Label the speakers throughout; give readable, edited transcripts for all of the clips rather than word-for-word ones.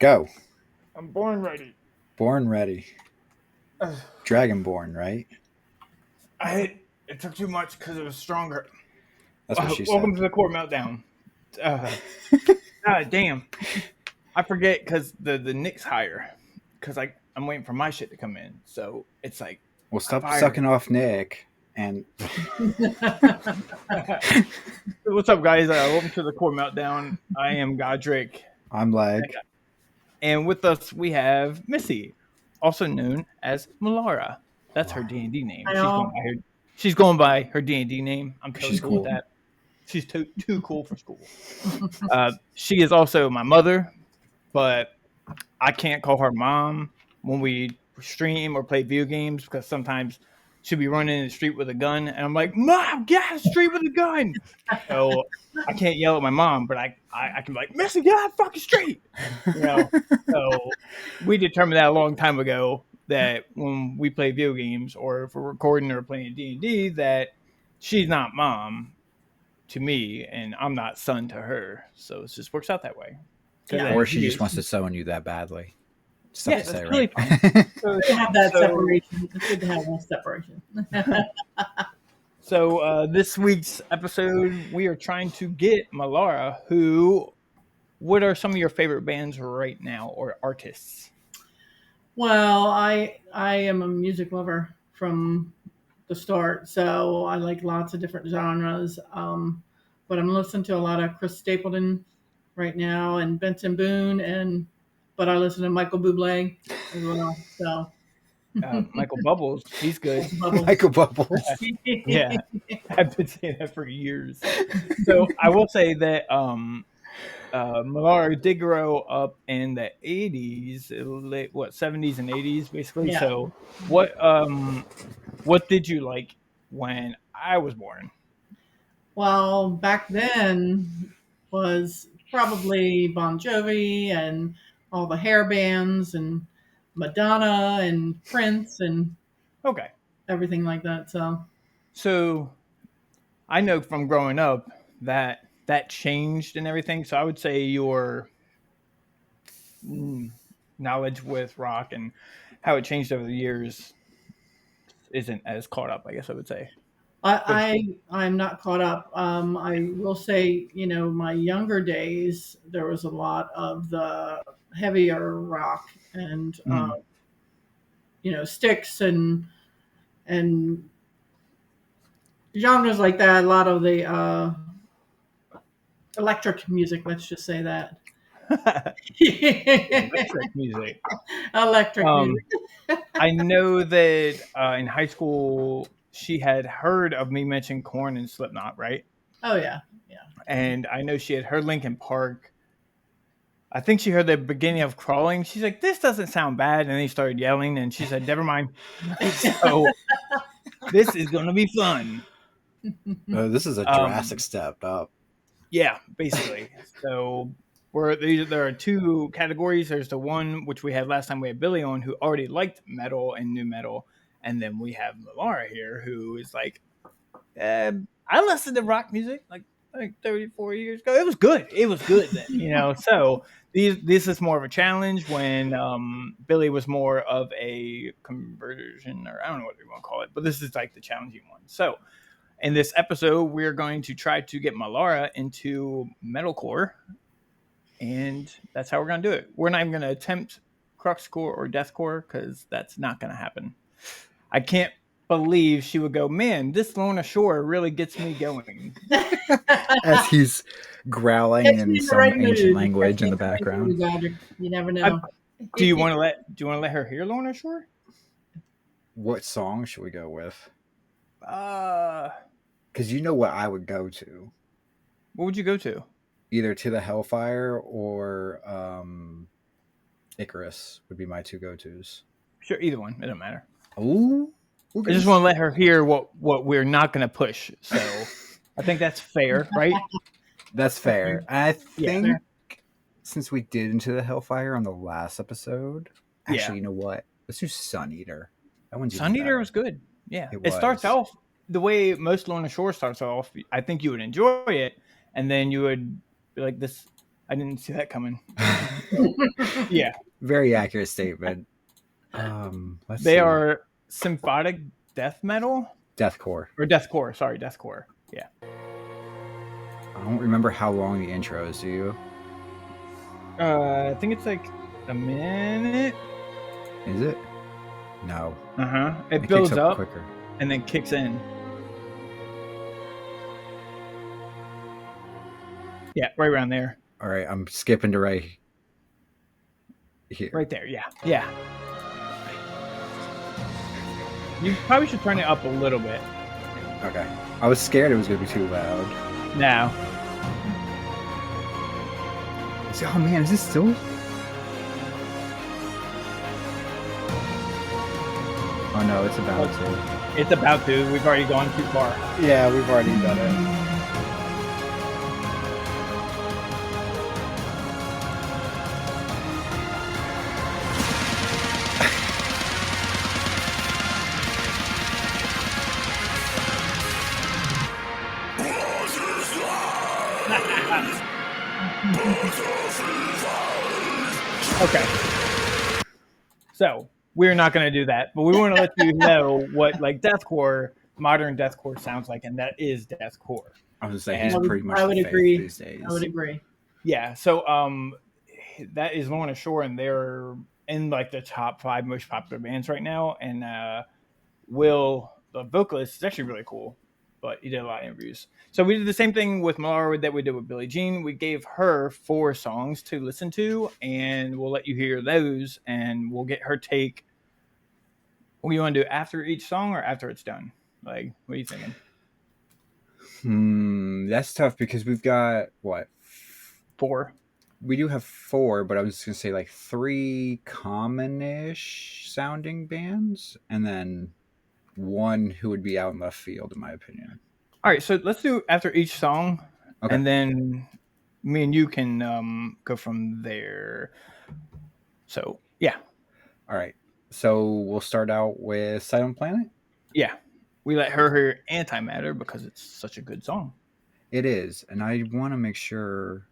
Speaker 1: Go.
Speaker 2: I'm born ready.
Speaker 1: Born ready. Dragonborn, right?
Speaker 2: It took too much because it was stronger.
Speaker 1: That's what she
Speaker 2: Welcome
Speaker 1: said.
Speaker 2: to the core meltdown. Damn. I forget because the Nick's higher. Because I'm waiting for my shit to come in. So it's like.
Speaker 1: Well, stop sucking off Nick. And
Speaker 2: what's up, guys? Welcome to the core meltdown. I am Gahdric.
Speaker 1: I'm Leg.
Speaker 2: And with us we have Missy, also known as Melara. That's her D&D name. She's going by her D&D name. I'm totally cool with that. She's too cool for school. She is also my mother, but I can't call her mom when we stream or play video games because sometimes she'll be running in the street with a gun, and I'm like, "Mom, get out of the street with a gun!" So I can't yell at my mom, but I can be like, "Missy, get out of the fucking street!" So we determined that a long time ago that when we play video games or if we're recording or playing D&D, that she's not mom to me, and I'm not son to her. So it just works out that way.
Speaker 1: Yeah. Or she just wants to sew on you that badly.
Speaker 2: Stuff to say, really
Speaker 3: right? So to have that separation. It's good to have that separation.
Speaker 2: So this week's episode, we are trying to get Melara, what are some of your favorite bands right now or artists?
Speaker 3: Well, I am a music lover from the start, so I like lots of different genres. But I'm listening to a lot of Chris Stapleton right now and Benson Boone, but I listen to Michael Bublé as well. So
Speaker 2: Michael Bubbles, he's good.
Speaker 1: Michael Bubbles.
Speaker 2: Yeah, I've been saying that for years. So I will say that Melara did grow up in the 80s, 70s and 80s, basically. Yeah. So what did you like when I was born?
Speaker 3: Well, back then was probably Bon Jovi and all the hair bands and Madonna and Prince and everything like that.
Speaker 2: So I know from growing up that changed and everything. So I would say your knowledge with rock and how it changed over the years isn't as caught up, I guess I would say.
Speaker 3: I'm not caught up. I will say, my younger days, there was a lot of the heavier rock and, Styx and genres like that. A lot of the electric music, let's just say that.
Speaker 2: Electric music. I know that in high school, she had heard of me mention Korn and Slipknot, right?
Speaker 3: Oh, yeah.
Speaker 2: And I know she had heard Linkin Park. I think she heard the beginning of Crawling. She's like, this doesn't sound bad. And then he started yelling, and she said, never mind. So this is going to be fun.
Speaker 1: This is a drastic step up.
Speaker 2: Yeah, basically. So there are two categories. There's the one which we had last time we had Billy on, who already liked metal and new metal. And then we have Melara here, who is like, I listened to rock music like 34 years ago. It was good. Then, So this is more of a challenge when Billy was more of a conversion, or I don't know what you want to call it, but this is like the challenging one. So in this episode, we're going to try to get Melara into metalcore, and that's how we're going to do it. We're not even going to attempt cruxcore or deathcore because that's not going to happen. I can't believe she would go, man, this Lorna Shore really gets me going.
Speaker 1: As he's growling in some ancient language in the background.
Speaker 3: You never know.
Speaker 2: Do you want to let her hear Lorna Shore?
Speaker 1: What song should we go with?
Speaker 2: Because
Speaker 1: you know what I would go to.
Speaker 2: What would you go to?
Speaker 1: Either To the Hellfire or Icarus would be my two go-tos.
Speaker 2: Sure, either one. It doesn't matter.
Speaker 1: Ooh.
Speaker 2: I just want to let her hear what we're not going to push. So I think that's fair, right?
Speaker 1: That's fair. I think since we did Into the Hellfire on the last episode, actually, you know what? Let's do Sun Eater.
Speaker 2: Sun Eater was good. Yeah. It starts off the way most Lorna Shore starts off. I think you would enjoy it. And then you would be like, this, I didn't see that coming. Yeah.
Speaker 1: Very accurate statement. Let's see.
Speaker 2: They are symphonic death metal?
Speaker 1: Deathcore.
Speaker 2: Or deathcore. Sorry, deathcore. Yeah.
Speaker 1: I don't remember how long the intro is, do you?
Speaker 2: I think it's like a minute.
Speaker 1: Is it? No.
Speaker 2: It builds up
Speaker 1: quicker.
Speaker 2: and then kicks in. Yeah, right around there.
Speaker 1: All right, I'm skipping to right here.
Speaker 2: Right there, yeah. Yeah. You probably should turn it up a little bit.
Speaker 1: Okay. I was scared it was going to be too loud.
Speaker 2: Now.
Speaker 1: Oh man, is this still? Oh no, it's about to.
Speaker 2: It's about to. We've already gone too far.
Speaker 1: Yeah, we've already done it.
Speaker 2: Okay. So we're not going to do that, but we want to let you know what like deathcore, modern deathcore sounds like, and that is deathcore.
Speaker 1: I was going to say he's pretty much.
Speaker 3: I would agree.
Speaker 1: These days.
Speaker 3: I would agree.
Speaker 2: Yeah. So that is Lorna Shore, and they're in like the top 5 most popular bands right now. And Will, the vocalist, is actually really cool, but he did a lot of interviews. So we did the same thing with Melara that we did with Billie Jean. We gave her 4 songs to listen to, and we'll let you hear those, and we'll get her take. What do you want to do, after each song or after it's done? Like, what are you thinking?
Speaker 1: That's tough because we've got, what?
Speaker 2: 4.
Speaker 1: We do have 4, but I was just going to say like 3 common-ish sounding bands, and then 1 who would be out in left field, in my opinion.
Speaker 2: All right, so let's do after each song, okay. And then me and you can go from there. So, yeah.
Speaker 1: All right. So we'll start out with Silent Planet?
Speaker 2: Yeah. We let her hear Antimatter because it's such a good song.
Speaker 1: It is. And I want to make sure...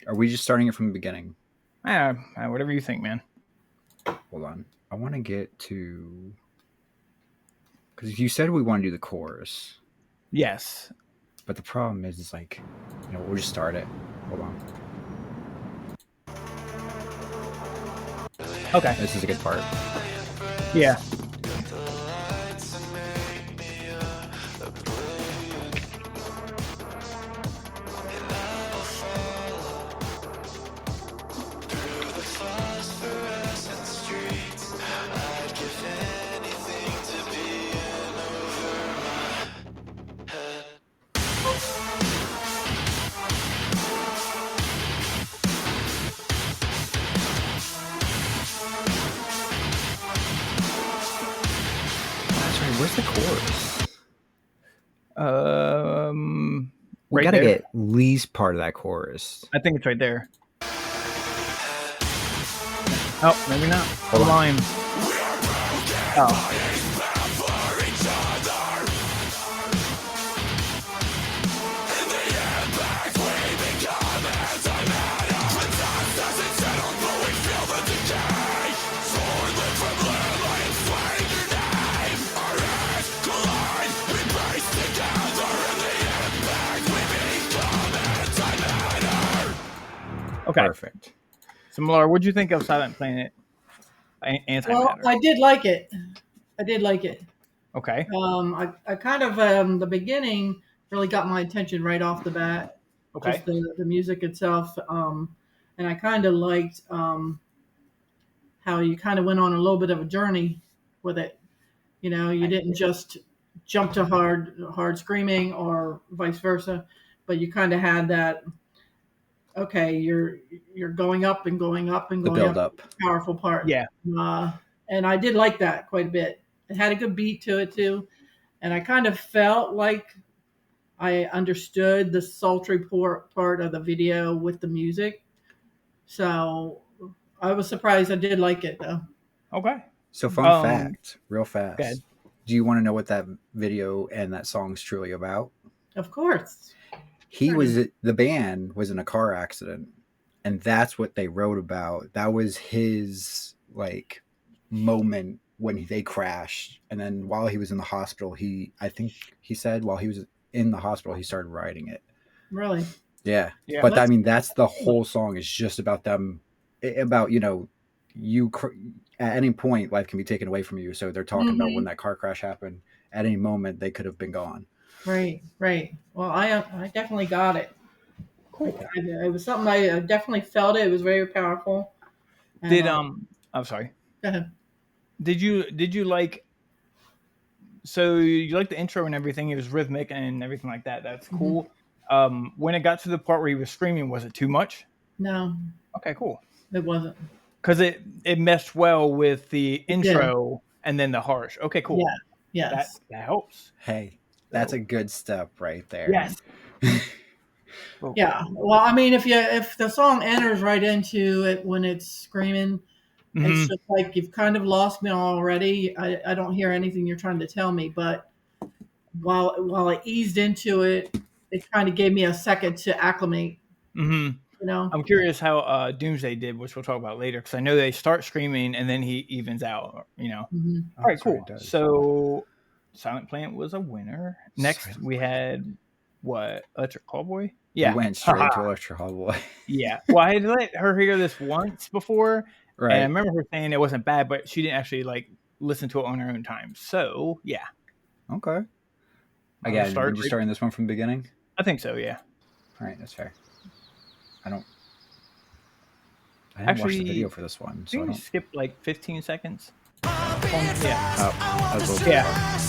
Speaker 1: Are we just starting it from the beginning?
Speaker 2: Whatever you think, man.
Speaker 1: Hold on. I want to get to... Because you said we want to do the chorus.
Speaker 2: Yes.
Speaker 1: But the problem is, it's like, we'll just start it. Hold on.
Speaker 2: Okay.
Speaker 1: This is a good part.
Speaker 2: Yeah.
Speaker 1: Where's the chorus?
Speaker 2: We
Speaker 1: gotta get at least part of that chorus.
Speaker 2: I think it's right there. Oh, maybe not.
Speaker 1: Hold on.
Speaker 2: Line. Oh. Okay.
Speaker 1: Perfect.
Speaker 2: So, Melara, what'd you think of Silent Planet Antimatter?
Speaker 3: Well, I did like it.
Speaker 2: Okay.
Speaker 3: I kind of the beginning really got my attention right off the bat.
Speaker 2: Okay.
Speaker 3: Just the music itself, and I kind of liked how you kind of went on a little bit of a journey with it. You didn't just jump to hard screaming or vice versa, but you kind of had that. Okay, you're going up and going up and going
Speaker 1: the build up.
Speaker 3: Powerful part.
Speaker 2: Yeah.
Speaker 3: And I did like that quite a bit. It had a good beat to it too, and I kind of felt like I understood the sultry part of the video with the music. So I was surprised. I did like it though.
Speaker 2: Okay.
Speaker 1: So fun fact, real fast.
Speaker 2: Okay.
Speaker 1: Do you want to know what that video and that song's truly about?
Speaker 3: Of course.
Speaker 1: The band was in a car accident and that's what they wrote about. That was his like moment when they crashed, and then while he was in the hospital, I think he said while he was in the hospital, he started writing it.
Speaker 3: Really?
Speaker 1: Yeah,
Speaker 2: Yeah.
Speaker 1: but I
Speaker 3: That's
Speaker 1: mean, that's the whole song is just about them, about you at any point life can be taken away from you. So they're talking about when
Speaker 3: Mhm.
Speaker 1: that car crash happened. At any moment, they could have been gone.
Speaker 3: Right, right. Well, I definitely got it.
Speaker 2: Cool.
Speaker 3: It was something I definitely felt it. It was very powerful. And
Speaker 2: Did I'm sorry.
Speaker 3: go ahead.
Speaker 2: Did you like, so you like the intro and everything? It was rhythmic and everything like that. That's
Speaker 3: Mhm.
Speaker 2: cool. When it got to the part where he was screaming, was it too much?
Speaker 3: No,
Speaker 2: Okay, cool.
Speaker 3: it wasn't.
Speaker 2: Because it meshed well with the
Speaker 3: It did.
Speaker 2: intro and then the harsh. Okay,
Speaker 3: Yeah.
Speaker 2: cool. That
Speaker 3: Yes.
Speaker 2: that helps.
Speaker 1: Hey, that's
Speaker 2: So
Speaker 1: a good step right there.
Speaker 2: yes. Oh,
Speaker 3: Yeah. Well, I mean, if the song enters right into it when it's screaming, it's
Speaker 2: hmm
Speaker 3: just like you've kind of lost me already. I don't hear anything you're trying to tell me, but while I eased into it, it kind of gave me a second to acclimate.
Speaker 2: hmm
Speaker 3: You know.
Speaker 2: I'm curious how Doomsday did, which we'll talk about later, because I know they start screaming and then he evens out. All
Speaker 3: Hmm.
Speaker 1: Oh,
Speaker 2: right,
Speaker 1: that's right, it
Speaker 2: cool.
Speaker 1: does.
Speaker 2: So Silent Planet was a winner. Next,
Speaker 1: Silent
Speaker 2: we had what? Electric Callboy?
Speaker 1: We
Speaker 2: Yeah.
Speaker 1: went
Speaker 2: Haha.
Speaker 1: straight to Electro Hallboy.
Speaker 2: Yeah. Well, I had let her hear this once before, and I
Speaker 1: Right.
Speaker 2: remember her saying it wasn't bad, but she didn't actually like listen to it on her own time. So yeah,
Speaker 1: Okay.
Speaker 2: I will
Speaker 1: Again,
Speaker 2: start.
Speaker 1: we're just starting this one from the beginning.
Speaker 2: I think so. Yeah.
Speaker 1: All right, that's fair. I don't. I didn't watch the
Speaker 2: Actually,
Speaker 1: video for this one,
Speaker 2: I
Speaker 1: so
Speaker 2: think
Speaker 1: I
Speaker 2: we
Speaker 1: don't.
Speaker 2: skipped like 15 seconds. Yeah.
Speaker 1: Oh, I was a little too
Speaker 2: Yeah.
Speaker 1: far.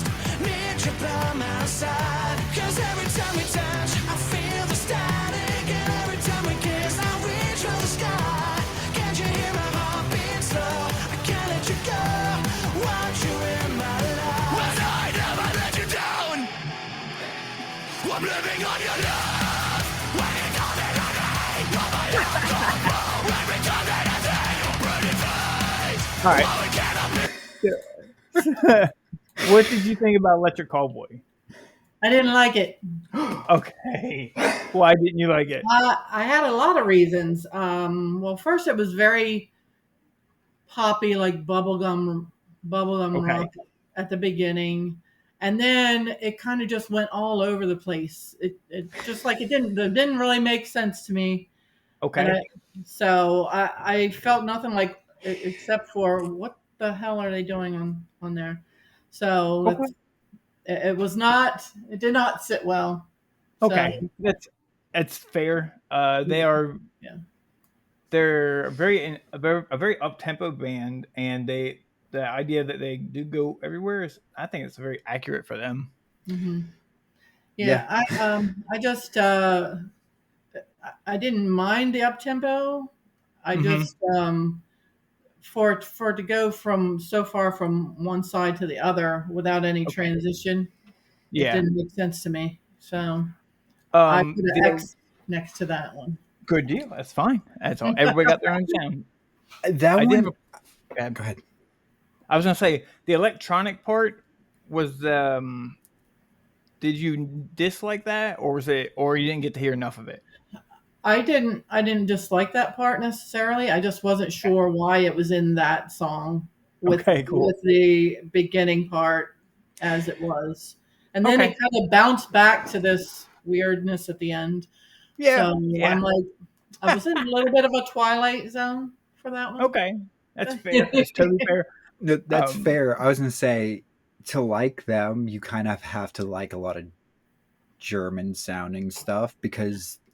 Speaker 2: All right. What did you think about Electric Callboy?
Speaker 3: I didn't like it.
Speaker 2: Okay. Why didn't you like it?
Speaker 3: I had a lot of reasons. Well, first it was very poppy, like bubblegum
Speaker 2: Okay.
Speaker 3: rock at the beginning, and then it kind of just went all over the place. It just like it didn't really make sense to me, and
Speaker 2: Okay.
Speaker 3: I felt nothing like except for what the hell are they doing on there? So
Speaker 2: Okay.
Speaker 3: it was not. It did not sit well. So
Speaker 2: Okay. That's fair. They
Speaker 3: yeah,
Speaker 2: are
Speaker 3: yeah.
Speaker 2: they're a very up tempo band, and the idea that they do go everywhere is, I think it's very accurate for them.
Speaker 3: Hmm.
Speaker 1: Yeah.
Speaker 3: Yeah, I just I didn't mind the up tempo. I
Speaker 2: hmm
Speaker 3: just for it to go from so far from one side to the other without any
Speaker 2: Okay.
Speaker 3: transition, it
Speaker 2: Yeah.
Speaker 3: didn't make sense to me. So I put an
Speaker 2: The
Speaker 3: X next to that one.
Speaker 2: good deal. That's fine. That's all. Everybody got their own sound.
Speaker 1: That
Speaker 2: I did have
Speaker 1: one.
Speaker 2: a.
Speaker 1: Go ahead.
Speaker 2: I was gonna say the electronic part was. Did you dislike that, or was it, or you didn't get to hear enough of it?
Speaker 3: I didn't dislike that part necessarily. I just wasn't sure why it was in that song
Speaker 2: Okay. Cool.
Speaker 3: with the beginning part as it was. And then it
Speaker 2: Okay.
Speaker 3: kind of bounced back to this weirdness at the end. So
Speaker 2: Yeah. Yeah.
Speaker 3: I'm like I was in a little bit of a twilight zone for that one.
Speaker 2: Okay. That's fair. That's totally fair.
Speaker 1: No, that's
Speaker 2: Um.
Speaker 1: fair. I was gonna say to like them, you kind of have to like a lot of German sounding stuff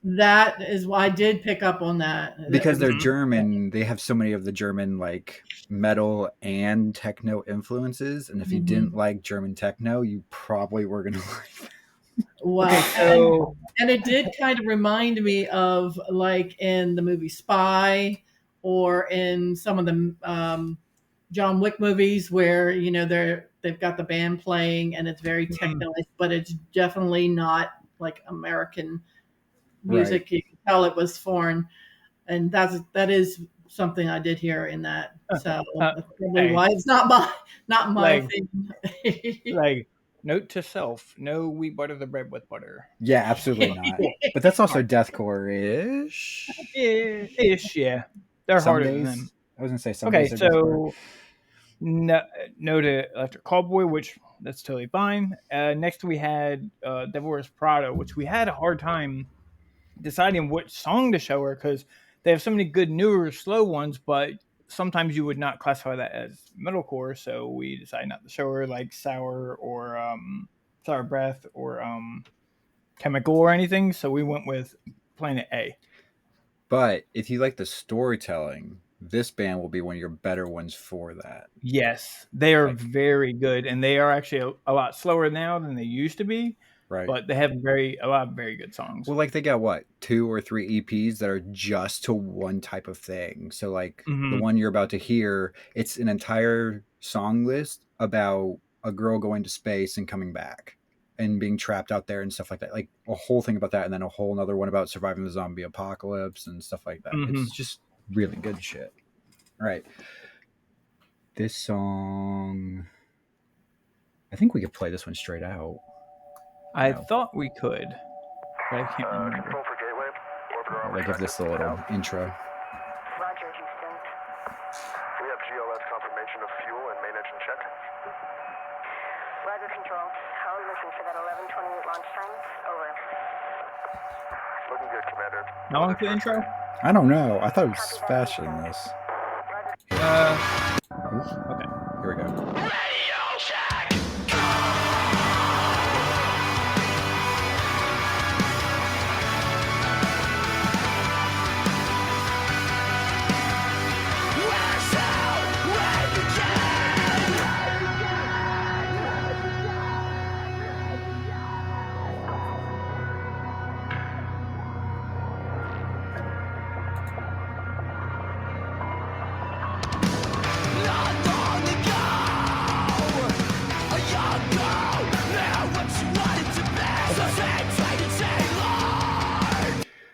Speaker 3: That is why I did pick up on that.
Speaker 1: because they're
Speaker 2: mhm.
Speaker 1: German. They have so many of the German like metal and techno influences, and if you didn't
Speaker 3: Mhm.
Speaker 1: like German techno, you probably were gonna like.
Speaker 2: Okay.
Speaker 3: Well,
Speaker 2: So.
Speaker 3: and it did kind of remind me of like in the movie Spy or in some of the John Wick movies where they've got the band playing and it's very
Speaker 2: mhm.
Speaker 3: techno, but it's definitely not like American
Speaker 1: Right.
Speaker 3: music. You can tell it was foreign, and that is something I did hear in that.
Speaker 2: Okay.
Speaker 3: So that's probably
Speaker 2: Hey.
Speaker 3: why it's not my
Speaker 2: Like.
Speaker 3: thing.
Speaker 2: Like. note to self: no, we butter the bread with butter.
Speaker 1: Yeah, absolutely not. But that's also deathcore-ish.
Speaker 2: Ish, yeah. They're
Speaker 1: Some
Speaker 2: harder than them.
Speaker 1: days, I was gonna say some
Speaker 2: Okay,
Speaker 1: days are deathcore.
Speaker 2: so no to Electric Callboy, which that's totally fine. Next we had Devil Wears Prada, which we had a hard time deciding which song to show her because they have so many good newer slow ones, but sometimes you would not classify that as metalcore, so we decided not to show her like Sour or Sour Breath or Chemical or anything. So we went with Planet A.
Speaker 1: But if you like the storytelling, this band will be one of your better ones for that.
Speaker 2: Yes, they are
Speaker 1: Like,
Speaker 2: very good, and they are actually a lot slower now than they used to be.
Speaker 1: right.
Speaker 2: But they have a lot of very good songs.
Speaker 1: Well, like they got what, 2 or 3 EPs that are just to one type of thing. So like the
Speaker 2: Mm-hmm.
Speaker 1: one you're about to hear, it's an entire song list about a girl going to space and coming back and being trapped out there and stuff like that. Like a whole thing about that, and then a whole another one about surviving the zombie apocalypse and stuff like that.
Speaker 2: Mm-hmm.
Speaker 1: It's just really good shit. All right. This song, I think we could play this one straight out.
Speaker 2: I
Speaker 1: No.
Speaker 2: thought we could, but I can't remember.
Speaker 4: Control for Gateway. Orbiter armor
Speaker 1: Like give this a little intro.
Speaker 4: Roger, Houston. We have GLS confirmation of fuel and main engine check.
Speaker 5: Roger, Control. How are we looking for that 11:28 launch time? Over.
Speaker 4: Looking good, Commander.
Speaker 2: How long's the intro?
Speaker 1: I don't know. I thought it was faster than this.
Speaker 2: Okay.
Speaker 1: Here we go.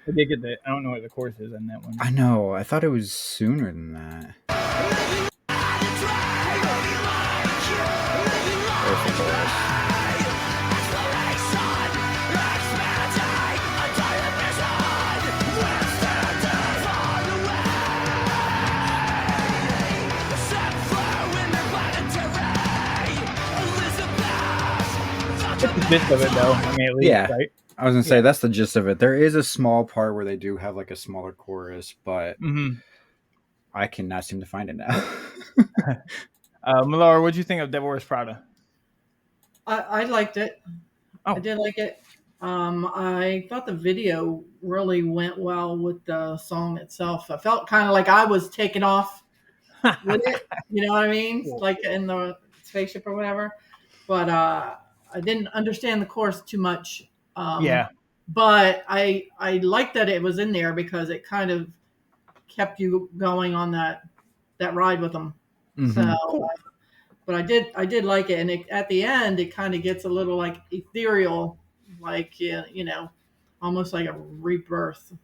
Speaker 2: I did get that. I don't know what the chorus is in that one.
Speaker 1: I know. I thought it was sooner than that. There's the chorus.
Speaker 2: That's the gist of it, though. I mean, at least,
Speaker 1: Yeah.
Speaker 2: right?
Speaker 1: I was gonna say that's the gist of it. There is a small part where they do have like a smaller chorus, but
Speaker 2: Mm-hmm.
Speaker 1: I cannot seem to find it now.
Speaker 2: Melara, what do you think of Devil Wears Prada?
Speaker 3: I liked it.
Speaker 2: Oh.
Speaker 3: I did like it. I thought the video really went well with the song itself. I felt kind of like I was taken off with it. You know what I mean?
Speaker 2: Cool.
Speaker 3: Like in the spaceship or whatever. But I didn't understand the chorus too much.
Speaker 2: Yeah.
Speaker 3: But I liked that it was in there because it kind of kept you going on that ride with them.
Speaker 1: Mhm.
Speaker 3: So,
Speaker 2: Cool.
Speaker 3: but I did like it, and at the end, it kind of gets a little like ethereal, like you know, almost like a rebirth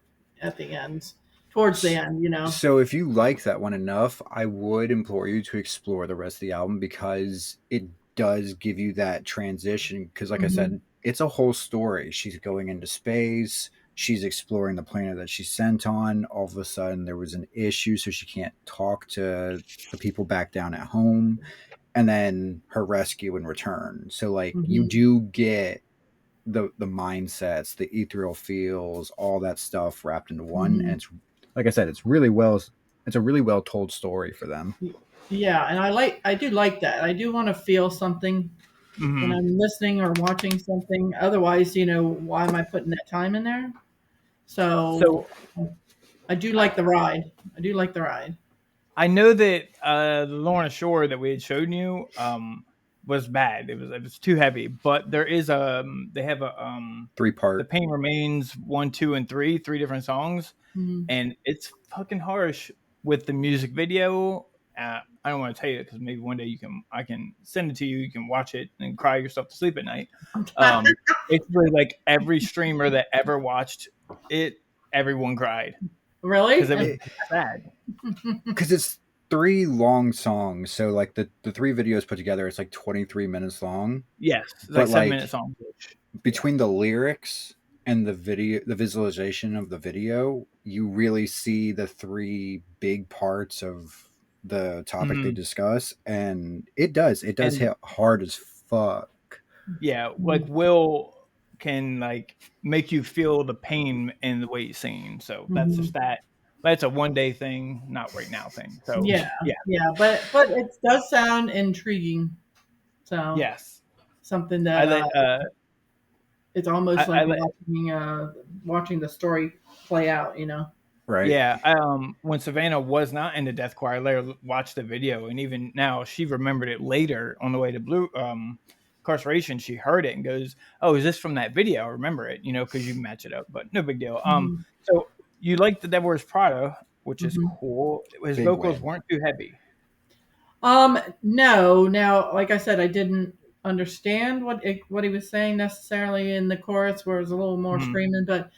Speaker 3: at the end, towards the end, you know.
Speaker 1: So if you like that one enough, I would implore you to explore the rest of the album because it does give you that transition. Because, like I said, it's a whole story. She's going into space. She's exploring the planet that she's sent on. All of a sudden, there was an issue, so she can't talk to the people back down at home. And then her rescue and return. So, like, you do get the mindsets, the ethereal feels, all that stuff wrapped into one. And it's, like I said, it's a really well told story for them.
Speaker 3: Yeah, and I do like that. I do want to feel something when I'm listening or watching something. Otherwise, you know, why am I putting that time in there? So I do like the ride.
Speaker 2: I know that the Lorna Shore that we had shown you was bad. It was too heavy. But there is they have a
Speaker 1: 3-part.
Speaker 2: The Pain Remains 1, 2, and 3 different songs, and it's fucking harsh with the music video. I don't want to tell you because maybe one day I can send it to you. You can watch it and cry yourself to sleep at night. It's really like every streamer that ever watched it, everyone cried.
Speaker 3: Really?
Speaker 2: Because it was sad.
Speaker 1: Because 3 long songs. So like the 3 videos put together, it's like 23 minutes long.
Speaker 2: Yes, it's like
Speaker 1: But
Speaker 2: 7 minutes long.
Speaker 1: between the lyrics and the visualization of the video, you really see the 3 big parts of the topic they discuss, and it does
Speaker 2: And-
Speaker 1: hit hard as fuck.
Speaker 2: Yeah, like Will can like make you feel the pain in the way he's singing. So that's just that. That's a one day thing, not right now thing. So
Speaker 3: Yeah,
Speaker 2: yeah,
Speaker 3: yeah, but it does sound intriguing. So
Speaker 2: yes.
Speaker 3: something
Speaker 2: I
Speaker 3: that
Speaker 2: let
Speaker 3: it's almost
Speaker 2: I
Speaker 3: like
Speaker 2: let
Speaker 3: watching the story play out. You know.
Speaker 1: Right.
Speaker 2: yeah. When Savannah was not in the death choir, I let her watch the video, and even now she remembered it later on the way to Blue incarceration. She heard it and goes, "Oh, is this from that video? I remember it." You know, because you match it up. But no big deal. So you like the Devil Wears Prada, which is cool. His
Speaker 1: Big
Speaker 2: vocals
Speaker 1: win.
Speaker 2: weren't too heavy.
Speaker 3: No. Now, like I said, I didn't understand what he was saying necessarily in the chorus, where it was a little more screaming, but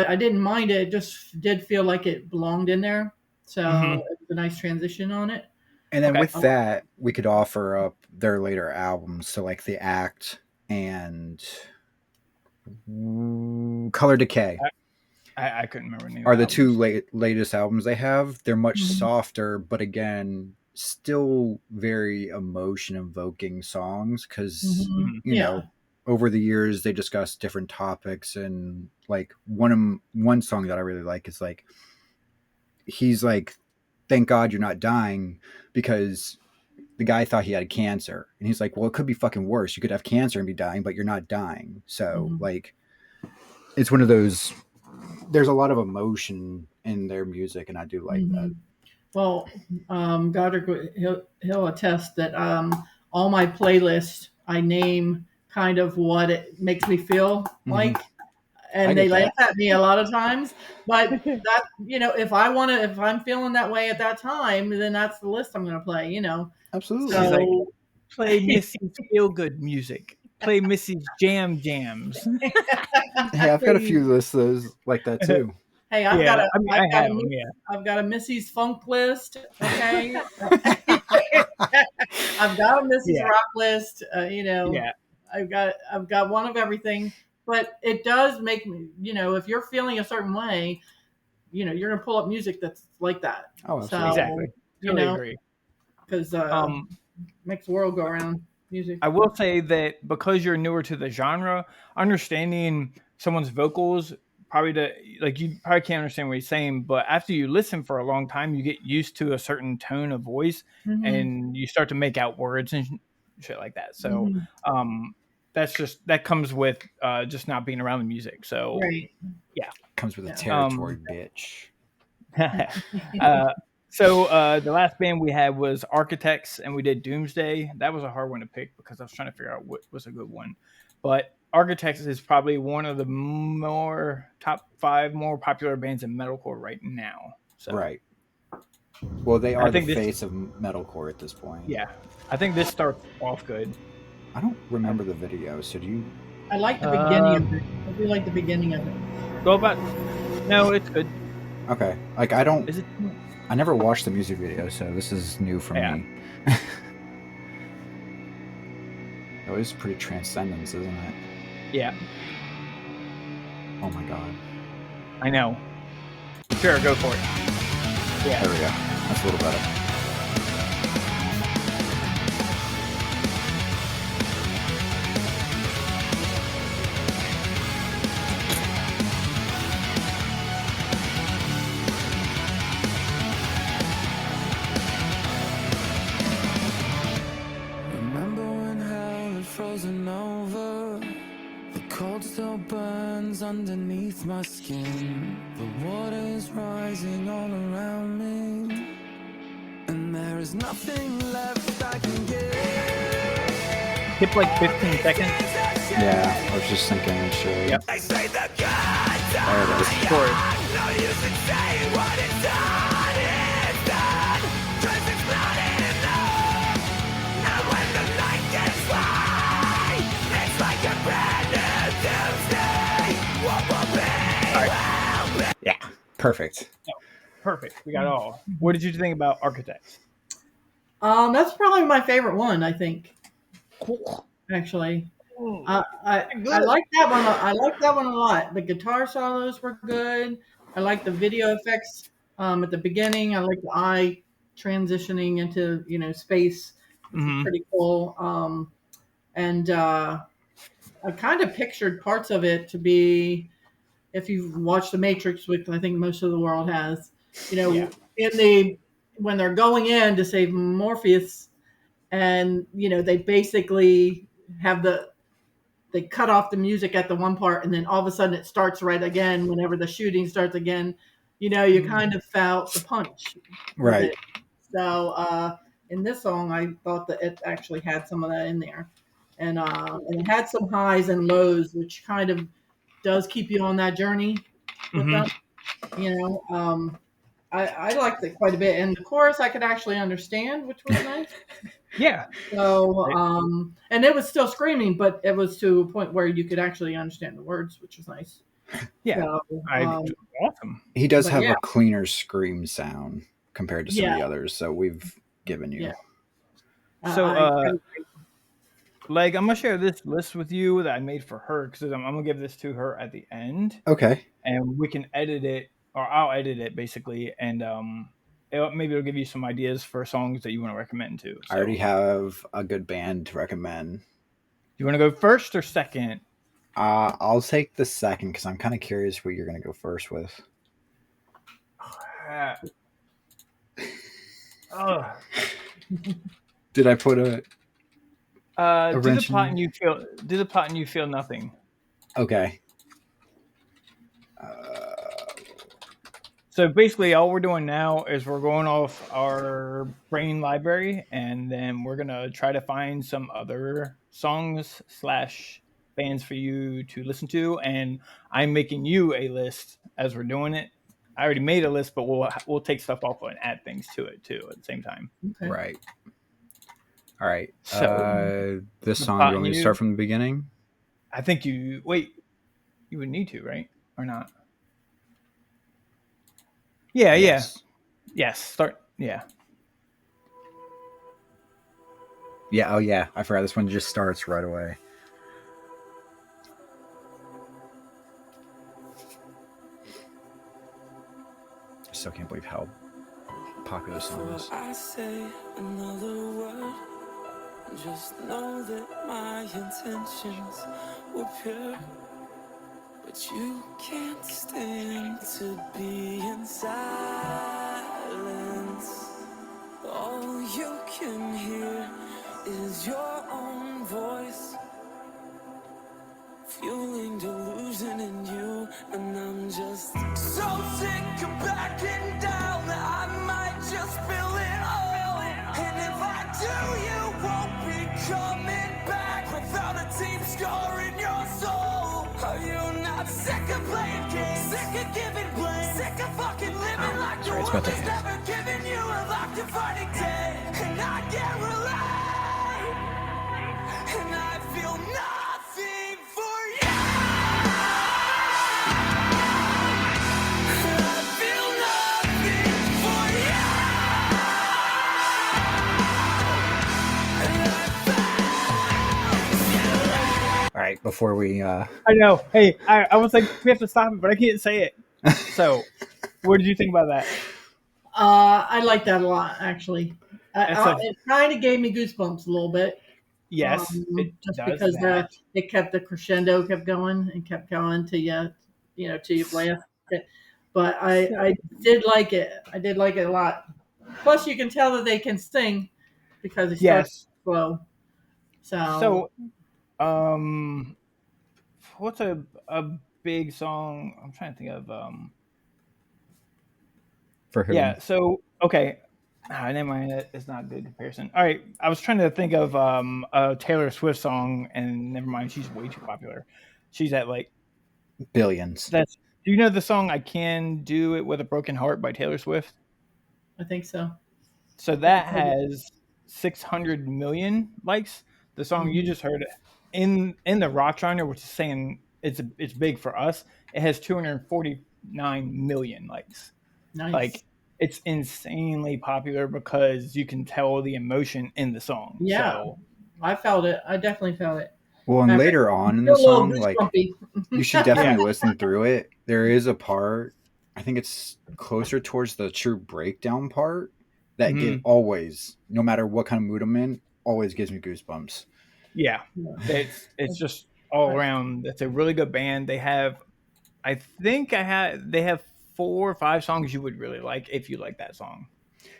Speaker 3: I didn't mind it. It just did feel like it belonged in there. So it was a nice transition on it.
Speaker 1: And then
Speaker 2: Okay.
Speaker 1: with that, we could offer up their later albums, so like The Act and Color Decay
Speaker 2: I couldn't remember the name.
Speaker 1: are
Speaker 2: of
Speaker 1: the
Speaker 2: albums.
Speaker 1: 2 latest albums they have. They're much
Speaker 3: Mhm.
Speaker 1: softer, but again, still very emotion evoking songs because you
Speaker 3: Yeah.
Speaker 1: know, over the years they discuss different topics, and like one song that I really like is like he's like, "Thank God you're not dying," because the guy thought he had cancer, and he's like, "Well, it could be fucking worse. You could have cancer and be dying, but you're not dying." So like, it's one of those. There's a lot of emotion in their music, and I do like that.
Speaker 3: Well, Gahdric, he'll attest that all my playlists, I name kind of what it makes me feel like,
Speaker 1: I
Speaker 3: and
Speaker 1: get
Speaker 3: they laugh
Speaker 1: that.
Speaker 3: at me a lot of times. But that, if I'm feeling that way at that time, then that's the list I'm going to play.
Speaker 1: Absolutely.
Speaker 2: She's like,
Speaker 3: So
Speaker 2: play Missy's feel good music. Play Missy's jams.
Speaker 1: Hey, I've got a few lists those like that too.
Speaker 3: hey, I've
Speaker 2: Yeah,
Speaker 3: got
Speaker 2: I mean, I have them. Yeah,
Speaker 3: I've got a Missy's funk list. Okay. I've got a Missy's
Speaker 2: Yeah.
Speaker 3: rock list.
Speaker 2: yeah,
Speaker 3: I've got one of everything, but it does make me, if you're feeling a certain way, you're gonna pull up music that's like that.
Speaker 1: Oh,
Speaker 3: So,
Speaker 1: absolutely.
Speaker 2: exactly. Totally agree.
Speaker 3: because makes the world go around. Music.
Speaker 2: I will say that because you're newer to the genre, understanding someone's vocals you probably can't understand what he's saying, but after you listen for a long time, you get used to a certain tone of voice and you start to make out words and shit like that. So that comes with just not being around the music. So
Speaker 3: Right.
Speaker 2: yeah,
Speaker 1: Comes with the territory, bitch.
Speaker 2: So the last band we had was Architects, and we did Doomsday. That was a hard one to pick because I was trying to figure out what was a good one. But Architects is probably one of the top 5 more popular bands in metalcore right now. So,
Speaker 1: Right. Well, they are the
Speaker 2: think
Speaker 1: face of metalcore at this point.
Speaker 2: Yeah, I think this starts off good.
Speaker 1: I don't remember the video, so do you?
Speaker 3: I like the beginning of it. I do like the beginning of it.
Speaker 2: Go about. No, it's good.
Speaker 1: Okay. Like I don't.
Speaker 2: Is it?
Speaker 1: I never watched the music video, so this is new for me. It was pretty transcendence, isn't it?
Speaker 2: Yeah.
Speaker 1: Oh my god.
Speaker 2: I know. Sure, go for it. Yeah.
Speaker 1: There we go. That's a little better.
Speaker 6: Underneath my skin, the water is rising all around me, and there is nothing left I can give.
Speaker 2: Skip like 15 seconds.
Speaker 1: Yeah, I was just thinking it should.
Speaker 2: Yep.
Speaker 1: There it is.
Speaker 2: Story.
Speaker 6: No use in saying what it's done, it's done. Just exploding in love. And when the night gets light, it's like a brand new doomsday. What will be, will be.
Speaker 1: Yeah, perfect.
Speaker 2: Perfect. We got it all. What did you think about Architects?
Speaker 3: That's probably my favorite one. I think actually. I
Speaker 2: Good.
Speaker 3: like that one. I like that one a lot. The guitar solos were good. I like the video effects at the beginning. I like the eye transitioning into space, which was
Speaker 2: Mhm.
Speaker 3: pretty cool. And I kind of pictured parts of it to be, if you've watched The Matrix, which I think most of the world has,
Speaker 2: Yeah.
Speaker 3: in the when they're going in to save Morpheus, and they basically have they cut off the music at the one part, and then all of a sudden it starts right again whenever the shooting starts again. You kind of felt the punch with
Speaker 1: Right.
Speaker 3: it. So in this song, I thought that it actually had some of that in there, and it had some highs and lows, which kind of does keep you on that journey with
Speaker 2: Mhm.
Speaker 3: them. I liked it quite a bit, and the chorus I could actually understand, which was nice.
Speaker 2: Yeah.
Speaker 3: So,
Speaker 2: Right.
Speaker 3: and it was still screaming, but it was to a point where you could actually understand the words, which was nice.
Speaker 2: Yeah.
Speaker 3: So,
Speaker 2: Awesome.
Speaker 1: He does
Speaker 3: but
Speaker 1: have
Speaker 3: yeah,
Speaker 1: a cleaner scream sound compared to some of
Speaker 3: yeah,
Speaker 1: the others, so we've given you.
Speaker 3: yeah.
Speaker 2: So,
Speaker 3: I
Speaker 2: like, I'm gonna share this list with you that I made for her because I'm gonna give this to her at the end,
Speaker 1: Okay.
Speaker 2: and we can edit it, or I'll edit it basically, and maybe it'll give you some ideas for songs that you want to recommend too.
Speaker 1: I
Speaker 2: So,
Speaker 1: already have a good band to recommend.
Speaker 2: you want to go first or second?
Speaker 1: I'll take the second because I'm kind of curious what you're going to go first with.
Speaker 2: Uh,
Speaker 1: Did I put a
Speaker 2: do the
Speaker 1: wrench
Speaker 2: plot
Speaker 1: in?
Speaker 2: and you feel. Do the plot and you feel nothing.
Speaker 1: Okay.
Speaker 2: So basically, all we're doing now is we're going off our brain library, and then we're gonna try to find some other songs / bands for you to listen to. And I'm making you a list as we're doing it. I already made a list, but we'll take stuff off and add things to it too at the same time.
Speaker 3: okay.
Speaker 1: Right. All right.
Speaker 2: So
Speaker 1: This
Speaker 2: the
Speaker 1: song, do
Speaker 2: plot
Speaker 1: you want
Speaker 2: and
Speaker 1: me to
Speaker 2: you,
Speaker 1: start from the beginning?
Speaker 2: I think you wait. You would need to, right, or not? Yeah.
Speaker 1: Yes.
Speaker 2: Yes. Start. Yeah.
Speaker 1: Yeah. Oh, yeah. I forgot this one just starts right away. I still can't believe how popular this song is.
Speaker 6: Before I say another word, just know that my intentions were pure. But you can't stand to be in silence. All you can hear is your own voice, fueling delusion in you. And I'm just so sick of backing down that I might just spill it all. And if I do, you won't be coming back without a deep scar in your soul. Are you not sick of playing games? Sick of giving blame? Sick of fucking living like the
Speaker 1: Sorry, it's
Speaker 6: world
Speaker 1: about to
Speaker 6: has
Speaker 1: hit.
Speaker 6: never given you a life defining day? And I can't relate, and I feel nothing for you. I feel nothing for you.
Speaker 1: All right. Before we.
Speaker 2: I know. Hey, I was like, we have to stop it, but I can't say it. So, what did you think about that?
Speaker 3: I like that a lot, actually.
Speaker 2: That's a
Speaker 3: It kind of gave me goosebumps a little bit,
Speaker 2: yes. It
Speaker 3: just
Speaker 2: does
Speaker 3: because
Speaker 2: that.
Speaker 3: it kept the crescendo kept going and kept going to till you blast it. But I did like it. I did like it a lot. Plus, you can tell that they can sing because it starts
Speaker 2: Yes.
Speaker 3: slow. So
Speaker 2: So, what's a big song? I'm trying to think of
Speaker 1: For who?
Speaker 2: yeah. So okay. Never mind. It's not a good comparison. All right, I was trying to think of a Taylor Swift song, and never mind. She's way too popular. She's at like
Speaker 1: Billions.
Speaker 2: that's. Do you know the song "I Can Do It with a Broken Heart" by Taylor Swift?
Speaker 3: I think so.
Speaker 2: So that has 600 million likes. The song you
Speaker 3: Mhm.
Speaker 2: just heard in the rock genre, which is saying it's big for us, it has 249 million likes.
Speaker 3: Nice.
Speaker 2: Like it's insanely popular because you can tell the emotion in the song.
Speaker 3: Yeah.
Speaker 2: So
Speaker 3: I felt it. I definitely felt it.
Speaker 1: Well, and
Speaker 3: I'm
Speaker 1: later on in
Speaker 3: still
Speaker 1: the
Speaker 3: a little
Speaker 1: song, like
Speaker 3: goosebumpy.
Speaker 1: you should definitely listen through it. There is a part, I think it's closer towards the true breakdown part that always, no matter what kind of mood I'm in, always gives me goosebumps.
Speaker 2: Yeah, it's just all around. It's a really good band. They have, they have 4 or 5 songs you would really like if you like that song.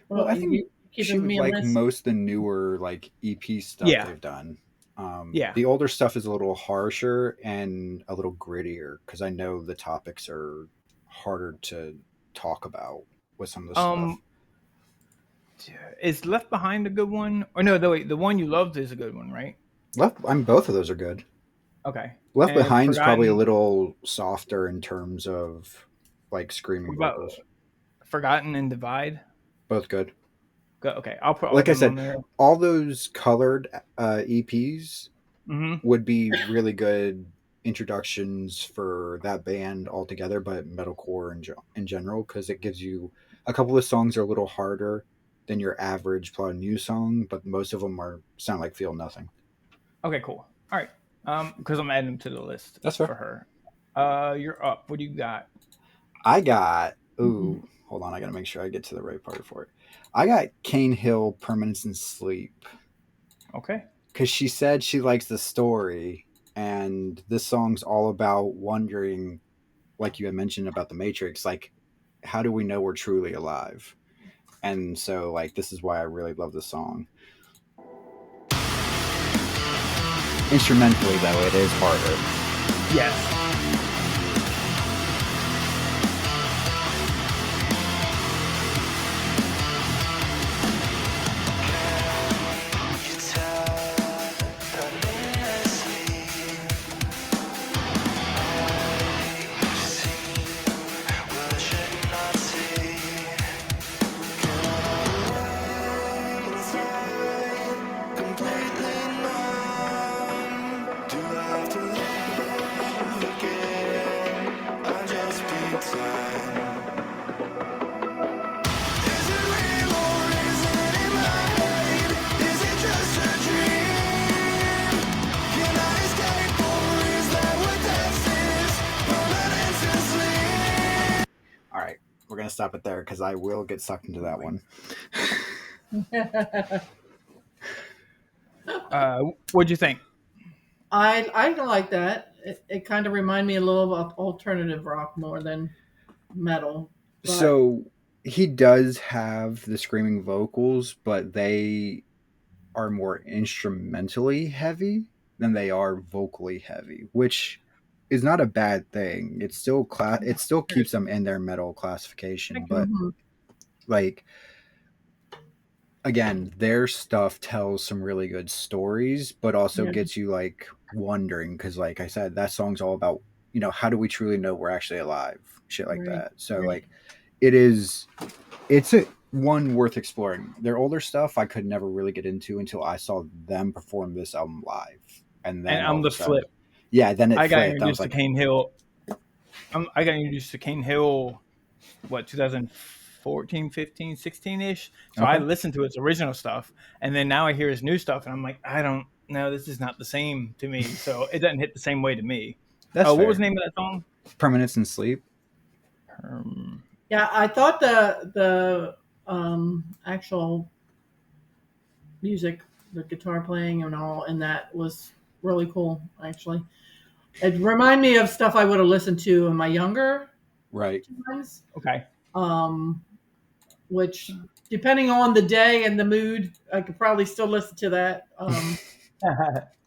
Speaker 1: Well, I think
Speaker 3: you
Speaker 1: she
Speaker 3: keeping
Speaker 1: would
Speaker 3: me a
Speaker 1: like
Speaker 3: list?
Speaker 1: most of the newer like EP stuff
Speaker 2: Yeah.
Speaker 1: they've done.
Speaker 2: Yeah.
Speaker 1: The older stuff is a little harsher and a little grittier because I know the topics are harder to talk about with some of the stuff.
Speaker 2: Is Left Behind a good one? Or no, the one you loved is a good one, right?
Speaker 1: Both of those are good.
Speaker 2: Okay.
Speaker 1: Left
Speaker 2: And
Speaker 1: Behind's probably a little softer in terms of like screaming
Speaker 2: What about
Speaker 1: vocals.
Speaker 2: Forgotten and Divide?
Speaker 1: Both good.
Speaker 2: Okay, I'll put all
Speaker 1: Like I
Speaker 2: them
Speaker 1: said,
Speaker 2: on there.
Speaker 1: all those colored EPs
Speaker 2: Mm-hmm.
Speaker 1: would be really good introductions for that band altogether, but metalcore in general, because it gives you a couple of songs are a little harder than your average Plot New song, but most of them sound like Feel Nothing.
Speaker 2: Okay, cool. All right. Because I'm adding them to the list.
Speaker 1: That's fair.
Speaker 2: For her. You're up. What do you got?
Speaker 1: I got hold on, I gotta make sure I get to the right part for it. I got Cain Hill, Permanence and Sleep.
Speaker 2: Okay.
Speaker 1: Because she said she likes the story, and this song's all about wondering, like you had mentioned about the Matrix, like how do we know we're truly alive? And so like this is why I really love the song. Instrumentally though, it is harder.
Speaker 2: Yes.
Speaker 1: We're gonna stop it there because I will get sucked into that one.
Speaker 2: What'd you think?
Speaker 3: I like that. It kind of reminded me a little of alternative rock more than metal. But
Speaker 1: So he does have the screaming vocals, but they are more instrumentally heavy than they are vocally heavy, which is not a bad thing. It still keeps them in their metal classification, but like again, their stuff tells some really good stories, but also gets you like wondering because like I said, that song's all about, how do we truly know we're actually alive? Shit like that. So like it's a one worth exploring. Their older stuff I could never really get into until I saw them perform this album live. And then
Speaker 2: I'm the flip.
Speaker 1: Yeah, then it
Speaker 2: I got
Speaker 1: flipped.
Speaker 2: introduced to Cain Hill. I got introduced to Cain Hill, 2014, 15, 16-ish. So I listened to his original stuff, and then now I hear his new stuff, and I'm like, I don't know, this is not the same to me. So it doesn't hit the same way to me.
Speaker 1: That's
Speaker 2: what was the name of that song?
Speaker 1: Permanence and Sleep.
Speaker 3: Yeah, I thought the actual music, the guitar playing and all, and that was really cool. Actually, it reminded me of stuff I would have listened to in my younger times.
Speaker 2: Okay.
Speaker 3: Which, depending on the day and the mood, I could probably still listen to that.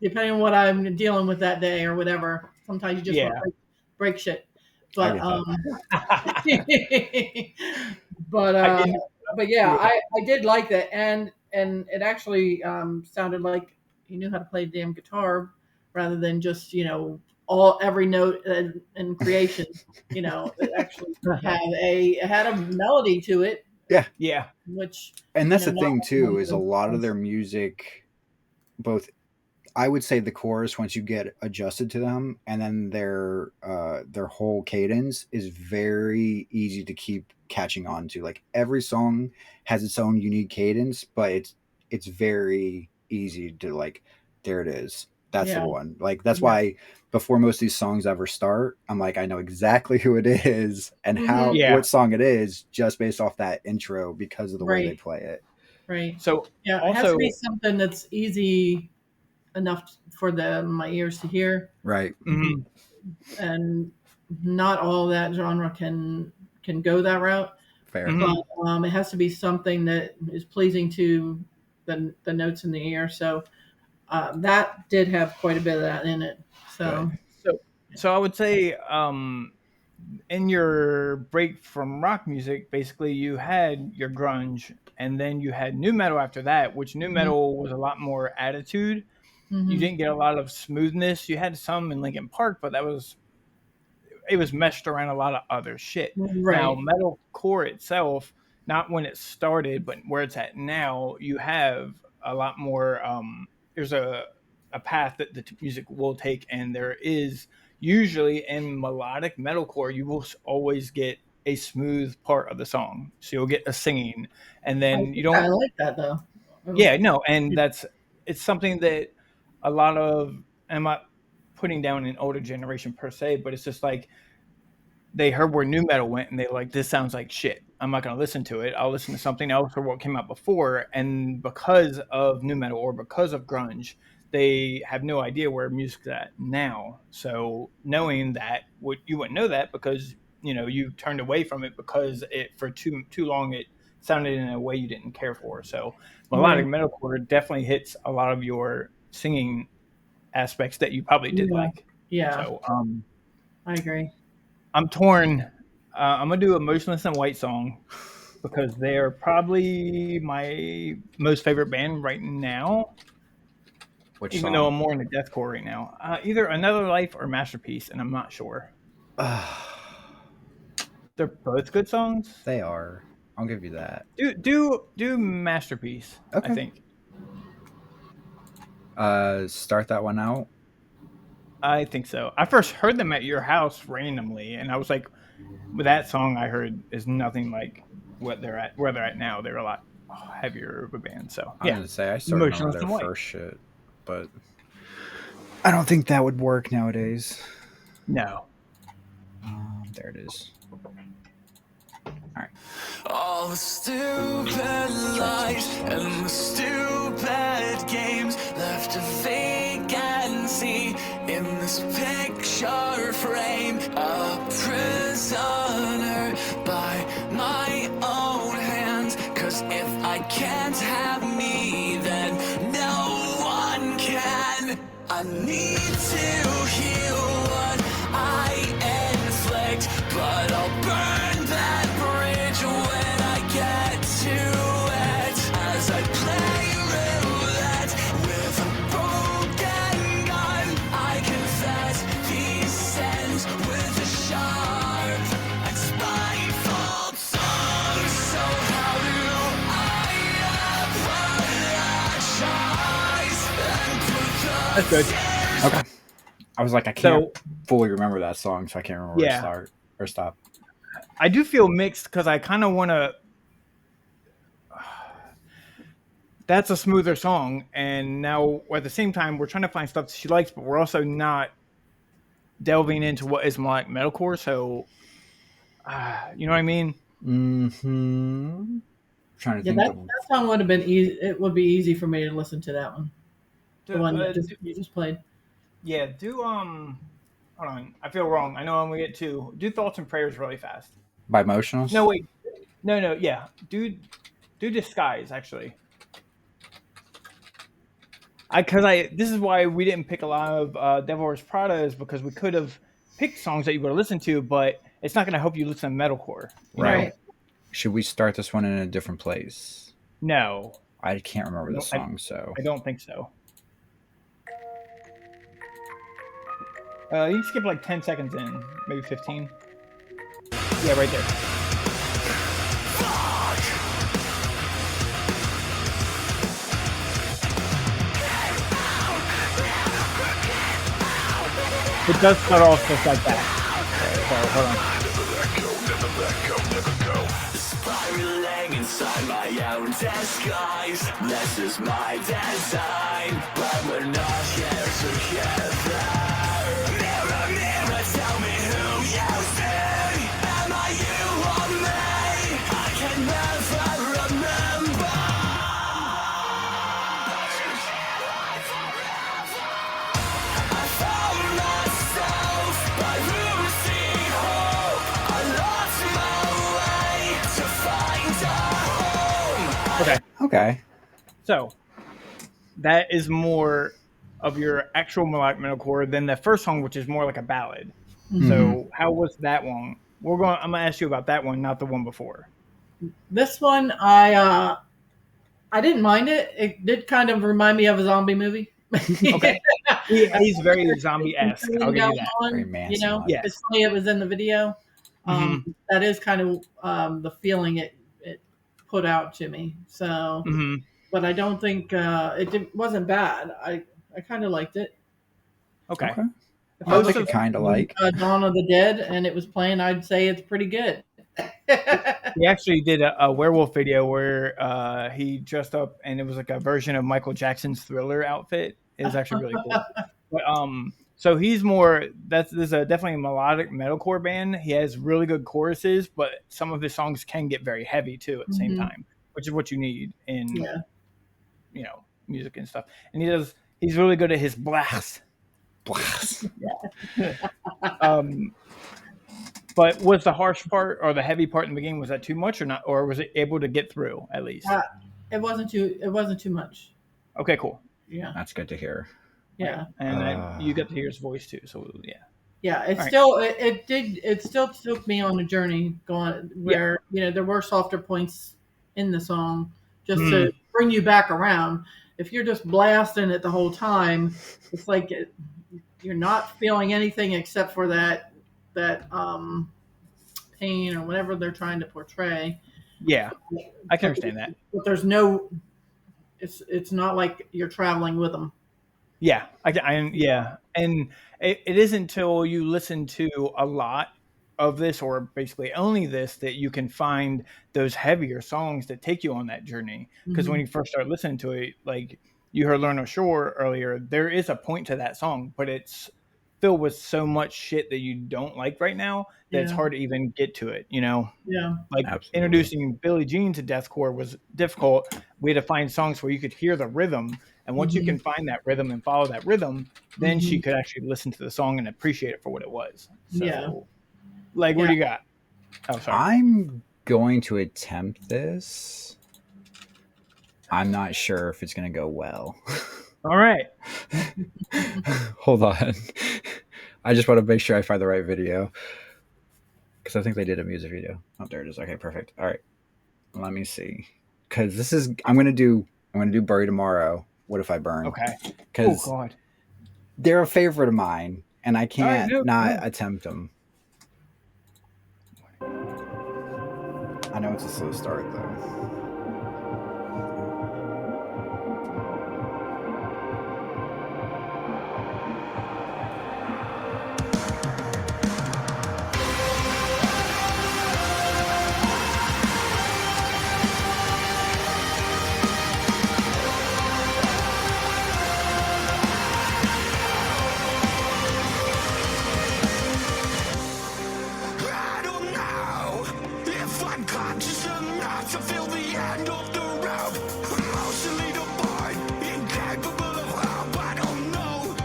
Speaker 3: Depending on what I'm dealing with that day or whatever. Sometimes you just want to break shit. But but yeah, I did like that, and it actually sounded like he knew how to play the damn guitar rather than just every note in creation. It actually had a melody to it.
Speaker 1: Yeah.
Speaker 3: Which
Speaker 1: and that's the thing too is a lot of their music, both I would say the chorus, once you get adjusted to them, and then their whole cadence is very easy to keep catching on to. Like every song has its own unique cadence, but it's very easy to like. There it is. That's the
Speaker 3: Yeah.
Speaker 1: one. Like that's
Speaker 3: Yeah.
Speaker 1: why before most of these songs ever start, I'm like, I know exactly who it is and how
Speaker 2: Yeah.
Speaker 1: what song it is just based off that intro because of the way they
Speaker 3: Right.
Speaker 1: play it.
Speaker 3: Right.
Speaker 2: So
Speaker 3: Yeah, it has to
Speaker 2: also,
Speaker 3: be something that's easy enough for my ears to hear,
Speaker 1: Right.
Speaker 2: mhm,
Speaker 3: and not all that genre can go that route.
Speaker 1: Fair.
Speaker 2: Mhm.
Speaker 3: But it has to be something that is pleasing to the notes in the ear. So that did have quite a bit of that in it. So
Speaker 2: so I would say, in your break from rock music, basically you had your grunge, and then you had new metal after that, which new metal was a lot more attitude. You
Speaker 3: mhm.
Speaker 2: didn't get a lot of smoothness. You had some in Linkin Park, but it was meshed around a lot of other shit. Now,
Speaker 3: Right.
Speaker 2: metalcore itself, not when it started, but where it's at now, you have a lot more. There's a path that the music will take, and there is usually in melodic metalcore, you will always get a smooth part of the song. So you'll get a singing, and then you
Speaker 3: I
Speaker 2: don't.
Speaker 3: like that though.
Speaker 2: Yeah, no, and it's something that a lot of. I'm not putting down an older generation per se, but it's just like they heard where new metal went and they like, this sounds like shit. I'm not going to listen to it. I'll listen to something else or what came out before. And because of new metal or because of grunge, they have no idea where music's at now. So knowing that, you wouldn't know that because you turned away from it because it for too long it sounded in a way you didn't care for. So melodic
Speaker 3: Right.
Speaker 2: metalcore definitely hits a lot of your singing aspects that you probably did
Speaker 3: Yeah.
Speaker 2: like.
Speaker 3: Yeah,
Speaker 2: So
Speaker 3: I agree.
Speaker 2: I'm torn. I'm gonna do a Motionless and White song because they're probably my most favorite band right now.
Speaker 1: Which
Speaker 2: Even though I'm
Speaker 1: song?
Speaker 2: more into deathcore right now, either Another Life or Masterpiece, and I'm not sure. They're both good songs.
Speaker 1: They are. I'll give you that.
Speaker 2: Do Masterpiece.
Speaker 1: Okay.
Speaker 2: I think.
Speaker 1: Start that one out.
Speaker 2: I think so. I first heard them at your house randomly, and I was like, with that song I heard is nothing like where they're at now. They're a lot heavier of a band. So
Speaker 1: I'm
Speaker 2: yeah,
Speaker 1: gonna say I still remember
Speaker 2: Motionless
Speaker 1: their
Speaker 2: and White.
Speaker 1: first shit, but I don't think that would work nowadays.
Speaker 2: No.
Speaker 1: There it is.
Speaker 6: All the stupid lies and the stupid games left a vacancy in this picture frame. A prisoner by my own hands. 'Cause if I can't have me, then no one can. I need to heal what I inflict, but I'll burn that bridge when I get to it. As I play roulette with a broken gun, I confess these sins with a sharp and spiteful tongue. So how do I apologize and put the
Speaker 2: That's good.
Speaker 1: Okay. I was like, I can't
Speaker 2: So
Speaker 1: fully remember that song, so I can't remember where to start or stop.
Speaker 2: I do feel mixed because I kind of want to. That's a smoother song, and now at the same time, we're trying to find stuff she likes, but we're also not delving into what is like metalcore. So, you know what I mean?
Speaker 1: Mm-hmm. Trying to
Speaker 3: Yeah,
Speaker 1: think
Speaker 3: that song would have been easy. It would be easy for me to listen to that one. The one that you just played.
Speaker 2: Yeah, do hold on. I feel wrong. I know I'm gonna get two. Do Thoughts and Prayers really fast.
Speaker 1: by Motionless.
Speaker 2: No, wait. No, yeah. Do Disguise actually. This is why we didn't pick a lot of Devil Wears Prada is because we could have picked songs that you would have listened to, but it's not going to help you listen to metalcore.
Speaker 1: Right. Should we start this one in a different place?
Speaker 2: No,
Speaker 1: I can't remember the song, so
Speaker 2: I don't think so. You can skip like 10 seconds in, maybe 15. Yeah, right there. It does start off just like that. So hold on.
Speaker 6: Spiraling inside my own disguise. This is my design, but we're not here together. Mirror, mirror, tell me who you see. Am I you or me? I can never remember. I found myself by losing hope. I lost my way to find a home.
Speaker 2: Okay.
Speaker 1: Okay.
Speaker 2: So that is more of your actual melodic metalcore than the first song, which is more like a ballad. So how was that one? I'm gonna ask you about that one, not the one before.
Speaker 3: This one, I didn't mind it. It did kind of remind me of a zombie movie.
Speaker 2: Okay. He's very zombie-esque. I'll give you that.
Speaker 1: Very
Speaker 3: You
Speaker 1: Manson
Speaker 3: know,
Speaker 1: like.
Speaker 2: Yeah.
Speaker 3: it's funny it was in the video.
Speaker 2: Mhm.
Speaker 3: That is kind of the feeling it put out to me. So,
Speaker 2: Mhm.
Speaker 3: but I don't think wasn't bad. I kind of liked it.
Speaker 2: Okay.
Speaker 1: Okay.
Speaker 3: If
Speaker 1: I
Speaker 3: I
Speaker 2: Most
Speaker 1: think
Speaker 3: was
Speaker 2: of-
Speaker 1: it kind of
Speaker 3: watching,
Speaker 1: like.
Speaker 3: Dawn of the Dead and it was playing, I'd say it's pretty good.
Speaker 2: He actually did a werewolf video where he dressed up and it was like a version of Michael Jackson's Thriller outfit. It was actually really cool. But so he's more this is a definitely melodic metalcore band. He has really good choruses, but some of his songs can get very heavy too at the same time, which is what you need in
Speaker 3: Yeah.
Speaker 2: music and stuff. And he's really good at his blast.
Speaker 1: Blast.
Speaker 2: But was the harsh part or the heavy part in the beginning, was that too much or not, or was it able to get through at least?
Speaker 3: It wasn't too much.
Speaker 2: Okay, cool.
Speaker 3: Yeah.
Speaker 1: That's good to hear.
Speaker 3: Yeah.
Speaker 2: And you got to hear his voice too, so yeah.
Speaker 3: Yeah, it
Speaker 2: All
Speaker 3: still it still took me on a journey going where there were softer points in the song just to bring you back around. If you're just blasting it the whole time, it's like you're not feeling anything except for that pain or whatever they're trying to portray.
Speaker 2: Yeah, I can understand that.
Speaker 3: But there's it's not like you're traveling with them.
Speaker 2: Yeah, yeah, and it isn't until you listen to a lot of this, or basically only this, that you can find those heavier songs that take you on that journey. Because when you first start listening to it, like you heard Lorna Shore earlier, there is a point to that song, but it's filled with so much shit that you don't like right now that it's hard to even get to it.
Speaker 3: Yeah.
Speaker 2: Like
Speaker 1: Absolutely.
Speaker 2: introducing Billie Jean to deathcore was difficult. We had to find songs where you could hear the rhythm, and once you can find that rhythm and follow that rhythm, then she could actually listen to the song and appreciate it for what it was. So, like, what do you got? Oh, sorry.
Speaker 1: I'm going to attempt this. I'm not sure if it's going to go well.
Speaker 2: All right.
Speaker 1: Hold on. I just want to make sure I find the right video. Because I think they did a music video. Oh, there it is. Okay, perfect. All right. Let me see. Because this is I'm gonna do Bury Tomorrow. What If I Burn?
Speaker 2: Okay.
Speaker 1: Because
Speaker 2: Oh God.
Speaker 1: they're a favorite of mine, and I can't
Speaker 2: no.
Speaker 1: attempt them. I know it's a slow start though.
Speaker 6: I don't know if I'm conscious enough to feel the end of the rope. Emotionally devoid, incapable of hope. I don't know.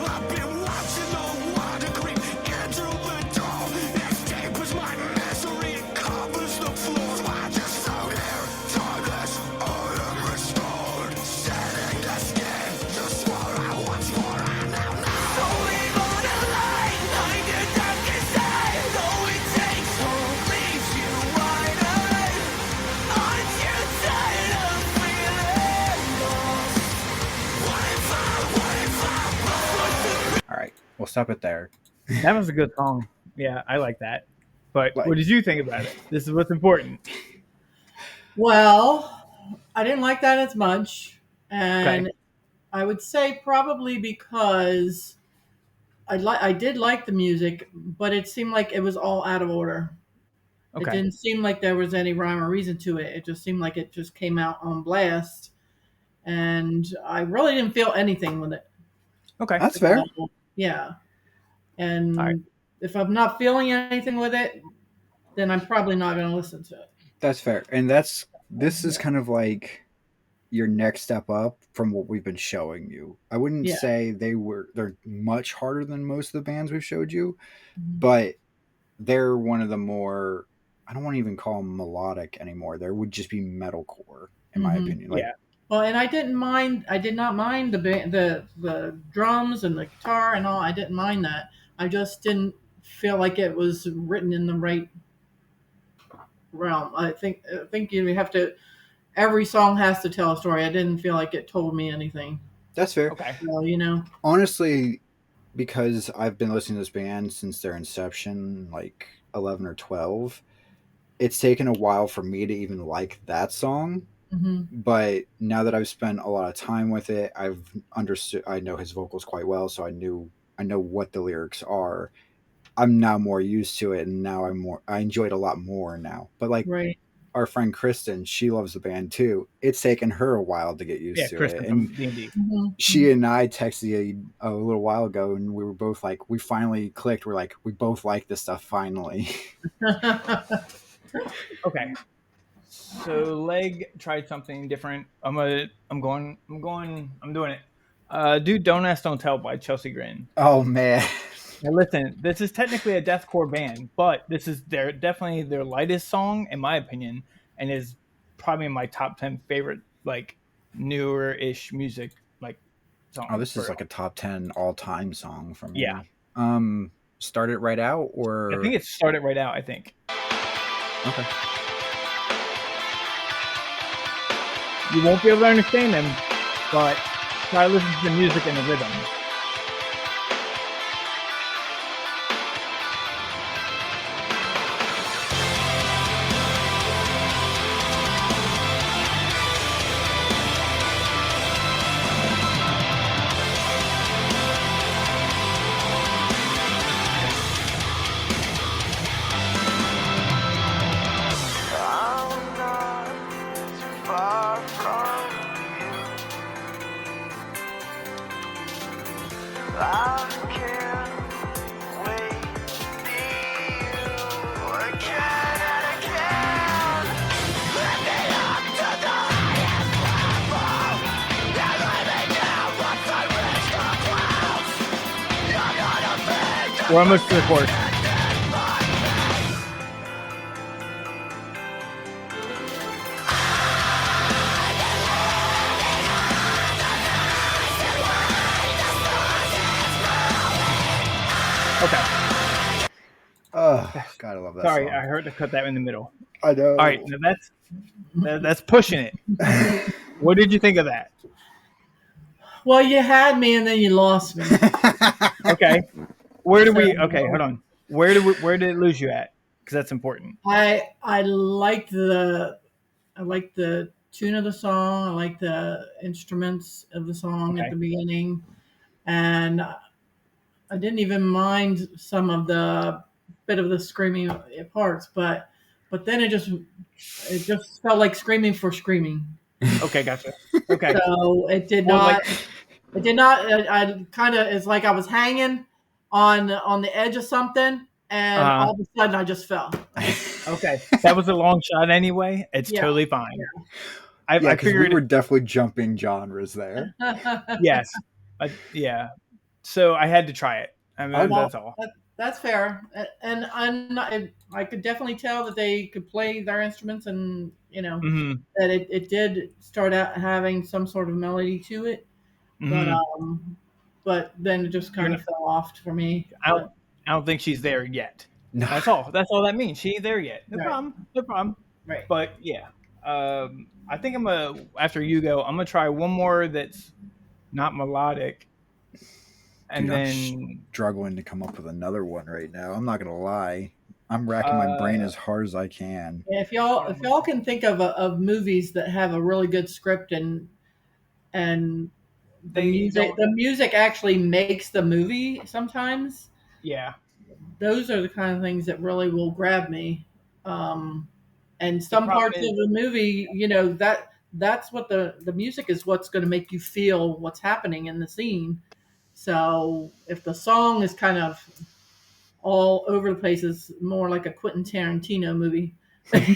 Speaker 6: I've been watching the water creep into the door. Escape is my misery, it covers the floor. I just out here, timeless, unrestored. Setting the skin, just what I once for. I now know. So leave on a line, like a darkest side. Though it takes hold, leaves you wide-eyed. Aren't you tired of feeling lost? What if
Speaker 1: All right, we'll stop it there.
Speaker 2: That was a good song. Yeah, I like that. But
Speaker 1: Like-
Speaker 2: what did you think about it? This is what's important.
Speaker 3: Well, I didn't like that as much, and I would say probably because I did like the music, but it seemed like it was all out of order. It
Speaker 2: Okay.
Speaker 3: didn't seem like there was any rhyme or reason to it. It just seemed like it just came out on blast, and I really didn't feel anything with it.
Speaker 2: Okay.
Speaker 1: That's fair.
Speaker 3: Yeah,
Speaker 2: All right.
Speaker 3: and if I'm not feeling anything with it, then I'm probably not going to listen to it.
Speaker 1: That's fair. And this is kind of like your next step up from what we've been showing you. I wouldn't
Speaker 3: Yeah.
Speaker 1: say they're much harder than most of the bands we've showed you,
Speaker 3: Mhm.
Speaker 1: but they're one of the more, I don't want to even call them melodic anymore. There would just be metalcore in my
Speaker 3: Mhm.
Speaker 1: opinion. Like
Speaker 2: Yeah.
Speaker 3: Well, and I did not mind the drums and the guitar and all. I didn't mind that. I just didn't feel like it was written in the right realm. I think you have to. Every song has to tell a story. I didn't feel like it told me anything.
Speaker 1: that's fair.
Speaker 2: Okay.
Speaker 3: So, you know.
Speaker 1: Honestly, because I've been listening to this band since their inception, like 11 or 12, it's taken a while for me to even like that song.
Speaker 3: Hmm.
Speaker 1: But now that I've spent a lot of time with it, I've understood. I know his vocals quite well, so I know what the lyrics are. I'm now more used to it, and now I enjoy it a lot more now. But like
Speaker 3: Right.
Speaker 1: our friend Kristen, she loves the band too. It's taken her a while to get used
Speaker 2: Yeah,
Speaker 1: to
Speaker 2: Kristen
Speaker 1: it,
Speaker 2: from
Speaker 1: and
Speaker 2: D&D.
Speaker 3: Mhm.
Speaker 1: she and I texted a little while ago, and we were both like, we finally clicked. We're like, we both like this stuff finally.
Speaker 2: Okay. So Leg tried something different. I'm doing it. Do Don't Ask, Don't Tell by Chelsea Grin.
Speaker 1: Oh man,
Speaker 2: Now listen, this is technically a deathcore band, but this is definitely their lightest song, in my opinion, and is probably my top 10 favorite, like, newer-ish music, like,
Speaker 1: oh,
Speaker 2: song.
Speaker 1: this is like a top 10 all time song for me.
Speaker 2: Yeah.
Speaker 1: Start it right out,
Speaker 2: I
Speaker 1: or
Speaker 2: think it started right out, I think.
Speaker 1: okay.
Speaker 2: You won't be able to understand them, but try to listen to the music and the rhythm.
Speaker 6: I'm not too far from you. I can't wait to see you again and again. Lift me up to the highest level. And let me down once I reach the clouds. You're gonna be
Speaker 2: We're almost to the chorus. Okay.
Speaker 1: Oh God, I love that
Speaker 2: Sorry,
Speaker 1: song.
Speaker 2: I heard to cut that in the middle.
Speaker 1: I know.
Speaker 2: All right, now that's pushing it. What did you think of that?
Speaker 3: Well, you had me and then you lost me.
Speaker 2: Okay. Where did we? Okay, hold on. Where did it lose you at? Because that's important.
Speaker 3: I liked the tune of the song. I liked the instruments of the song
Speaker 2: Okay.
Speaker 3: at the beginning, and I didn't even mind some of the bit of the screaming parts, but then it just felt like screaming for screaming.
Speaker 2: Okay, gotcha. Okay.
Speaker 3: So it did
Speaker 2: Well,
Speaker 3: not.
Speaker 2: like,
Speaker 3: It did not. I kind of. It's like I was hanging on the edge of something, and all of a sudden I just fell.
Speaker 2: okay, that was a long shot anyway. It's
Speaker 3: Yeah.
Speaker 2: totally fine.
Speaker 1: Yeah,
Speaker 2: I
Speaker 1: because we
Speaker 2: figured.
Speaker 1: were definitely jumping genres there.
Speaker 2: Yes. Yeah. So I had to try it. I mean,
Speaker 3: Well,
Speaker 2: that's all.
Speaker 3: That's fair, and I could definitely tell that they could play their instruments, and
Speaker 2: Mm-hmm.
Speaker 3: that it did start out having some sort of melody to it,
Speaker 2: Mm-hmm.
Speaker 3: but then it just kind of fell off for me.
Speaker 2: I don't think she's there yet.
Speaker 1: No.
Speaker 2: That's all. That's all that means. She ain't there yet. No
Speaker 3: Right.
Speaker 2: problem. No problem.
Speaker 3: Right.
Speaker 2: But yeah, I think after you go, I'm gonna try one more that's not melodic, and
Speaker 1: Dude, I'm
Speaker 2: then
Speaker 1: struggling to come up with another one right now. I'm not gonna lie. I'm racking my brain as hard as I can.
Speaker 3: Yeah, if y'all can think of movies that have a really good script and the music actually makes the movie sometimes.
Speaker 2: Yeah.
Speaker 3: Those are the kind of things that really will grab me. And some
Speaker 2: problem
Speaker 3: parts of
Speaker 2: is-
Speaker 3: the movie, that's what the music is what's going to make you feel what's happening in the scene. So if the song is kind of all over the place, it's more like a Quentin Tarantino movie.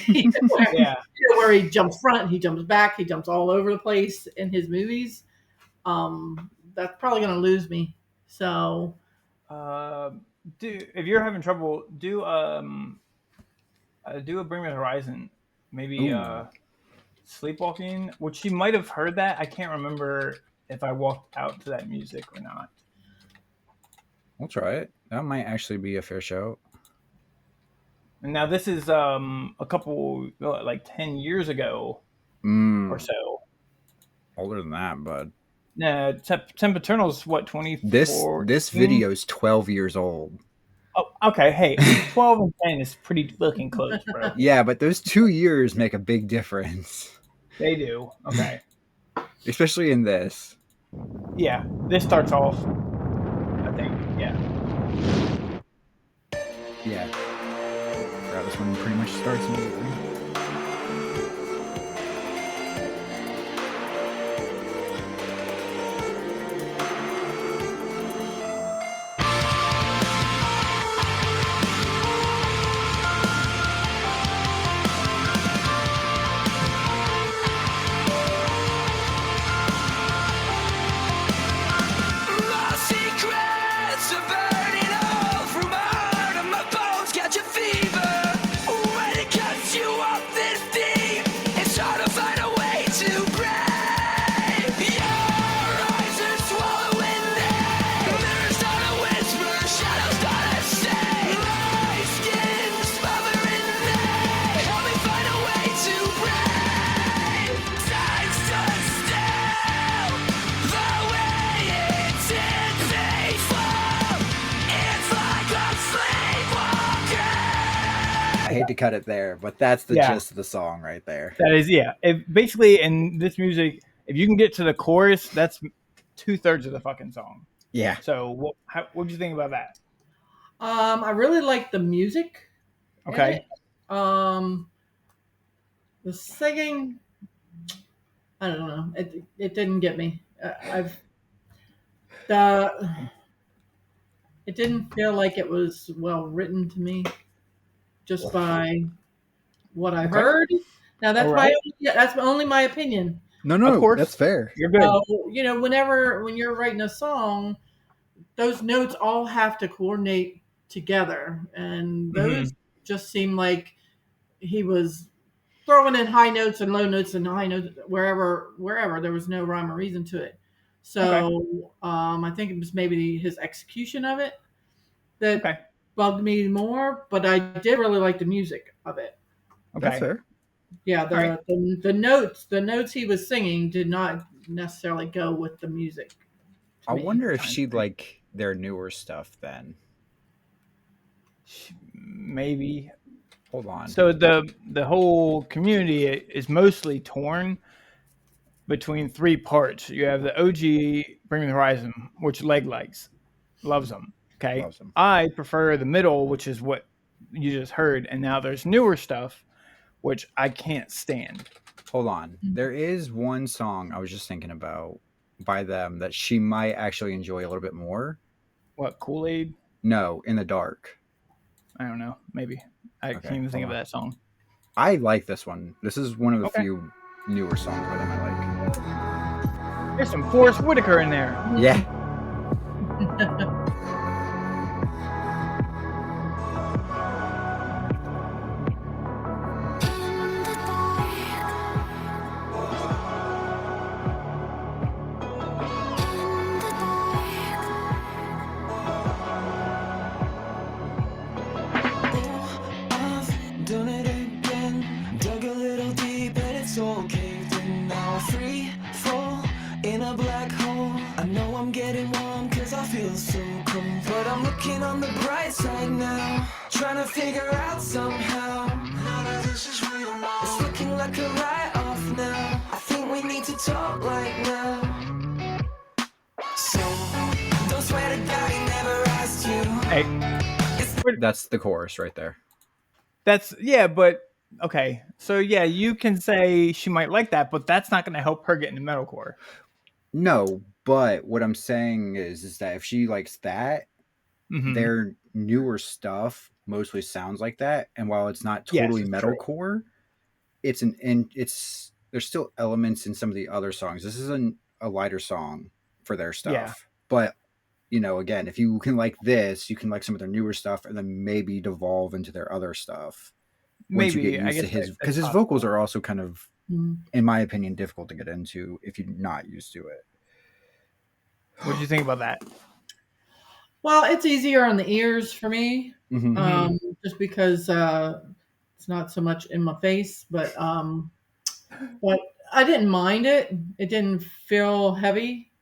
Speaker 2: Yeah.
Speaker 3: Where he jumps front, he jumps back, he jumps all over the place in his movies. That's probably going to lose me. So
Speaker 2: if you're having trouble, do a Bring Me the Horizon, maybe
Speaker 1: Ooh.
Speaker 2: Sleepwalking, which she might have heard that. I can't remember if I walked out to that music or not.
Speaker 1: We'll try it. That might actually be a fair show.
Speaker 2: And now this is a couple, like 10 years ago or so.
Speaker 1: Older than that, bud.
Speaker 2: Sempiternal's what, 24?
Speaker 1: This video is 12 years old.
Speaker 2: Oh, okay. Hey, 12 and 10 is pretty fucking close, bro.
Speaker 1: Yeah, but those 2 years make a big difference.
Speaker 2: They do. Okay.
Speaker 1: Especially in this.
Speaker 2: Yeah, this starts off, I think. Yeah.
Speaker 1: Yeah. This one pretty much starts immediately.
Speaker 6: My secrets are burning all through my heart and my bones catch a fever. When it cuts you off this deep, it's hard to find a way to break. Your eyes are swallowing me. Mirrors start to whisper, shadows start to say. My skin smothering me. Help me find a way to break. Time stood still. The way it's painful. It's like a sleepwalker.
Speaker 1: I hate to cut it there, but that's the
Speaker 2: Yeah.
Speaker 1: gist of the song right there.
Speaker 2: That is, yeah. Basically, in this music, if you can get to the chorus, that's 2/3 of the fucking song.
Speaker 1: Yeah.
Speaker 2: So, what do you think about that?
Speaker 3: I really like the music. in
Speaker 2: Okay.
Speaker 3: it. The singing, I don't know. It didn't get me. It didn't feel like it was well written to me, just by what I heard. Now that's only my opinion.
Speaker 1: No,
Speaker 2: Of course.
Speaker 1: that's fair.
Speaker 2: You're good.
Speaker 3: When you're writing a song, those notes all have to coordinate together, and those just seem like he was throwing in high notes and low notes and high notes wherever there was no rhyme or reason to it. So I think it was maybe his execution of it that bugged me more, but I did really like the music of it.
Speaker 1: That's fair.
Speaker 3: Yeah, the notes he was singing did not necessarily go with the music.
Speaker 1: I wonder if she'd like their newer stuff then.
Speaker 2: Maybe.
Speaker 1: Hold on.
Speaker 2: So the whole community is mostly torn between three parts. You have the OG Bring Me the Horizon, which Leg likes, loves them. Okay,
Speaker 1: Loves 'em.
Speaker 2: I prefer the middle, which is what you just heard, and now there's newer stuff, which I can't stand.
Speaker 1: Hold on. There is one song I was just thinking about by them that she might actually enjoy a little bit more.
Speaker 2: What, Kool-Aid?
Speaker 1: No, In the Dark.
Speaker 2: I don't know. Maybe. I can't even think of that song.
Speaker 1: I like this one. This is one of the few newer songs by them I like.
Speaker 2: There's some Forrest Whitaker in there.
Speaker 1: Yeah.
Speaker 6: Done it again, dug a little deep and it's all caved in. Now free fall in a black hole. I know I'm getting warm cause I feel so cold, but I'm looking on the bright side now, trying to figure out somehow. None of this is real now. It's looking like a write-off now. I think we need to talk right now. So don't swear to God he never asked you.
Speaker 2: Hey,
Speaker 1: That's the chorus right there.
Speaker 2: that's but okay. So yeah, you can say she might like that, but that's not going to help her get into metalcore.
Speaker 1: No, but what I'm saying is that if she likes that,
Speaker 2: Mm-hmm.
Speaker 1: their newer stuff mostly sounds like that. And while it's not
Speaker 2: Yes,
Speaker 1: totally
Speaker 2: it's true.
Speaker 1: metalcore, there's still elements in some of the other songs. This is a lighter song for their stuff.
Speaker 2: Yeah.
Speaker 1: But again, if you can like this, you can like some of their newer stuff and then maybe devolve into their other stuff. Once you
Speaker 2: Maybe
Speaker 1: get
Speaker 2: I
Speaker 1: used to
Speaker 2: guess
Speaker 1: his,
Speaker 2: that's
Speaker 1: because his
Speaker 2: possible.
Speaker 1: vocals are also kind of,
Speaker 3: Mm.
Speaker 1: in my opinion, difficult to get into if you're not used to it.
Speaker 2: What do you think about that?
Speaker 3: Well, it's easier on the ears for me,
Speaker 1: Mhm.
Speaker 3: just because it's not so much in my face. But I didn't mind it. It didn't feel heavy.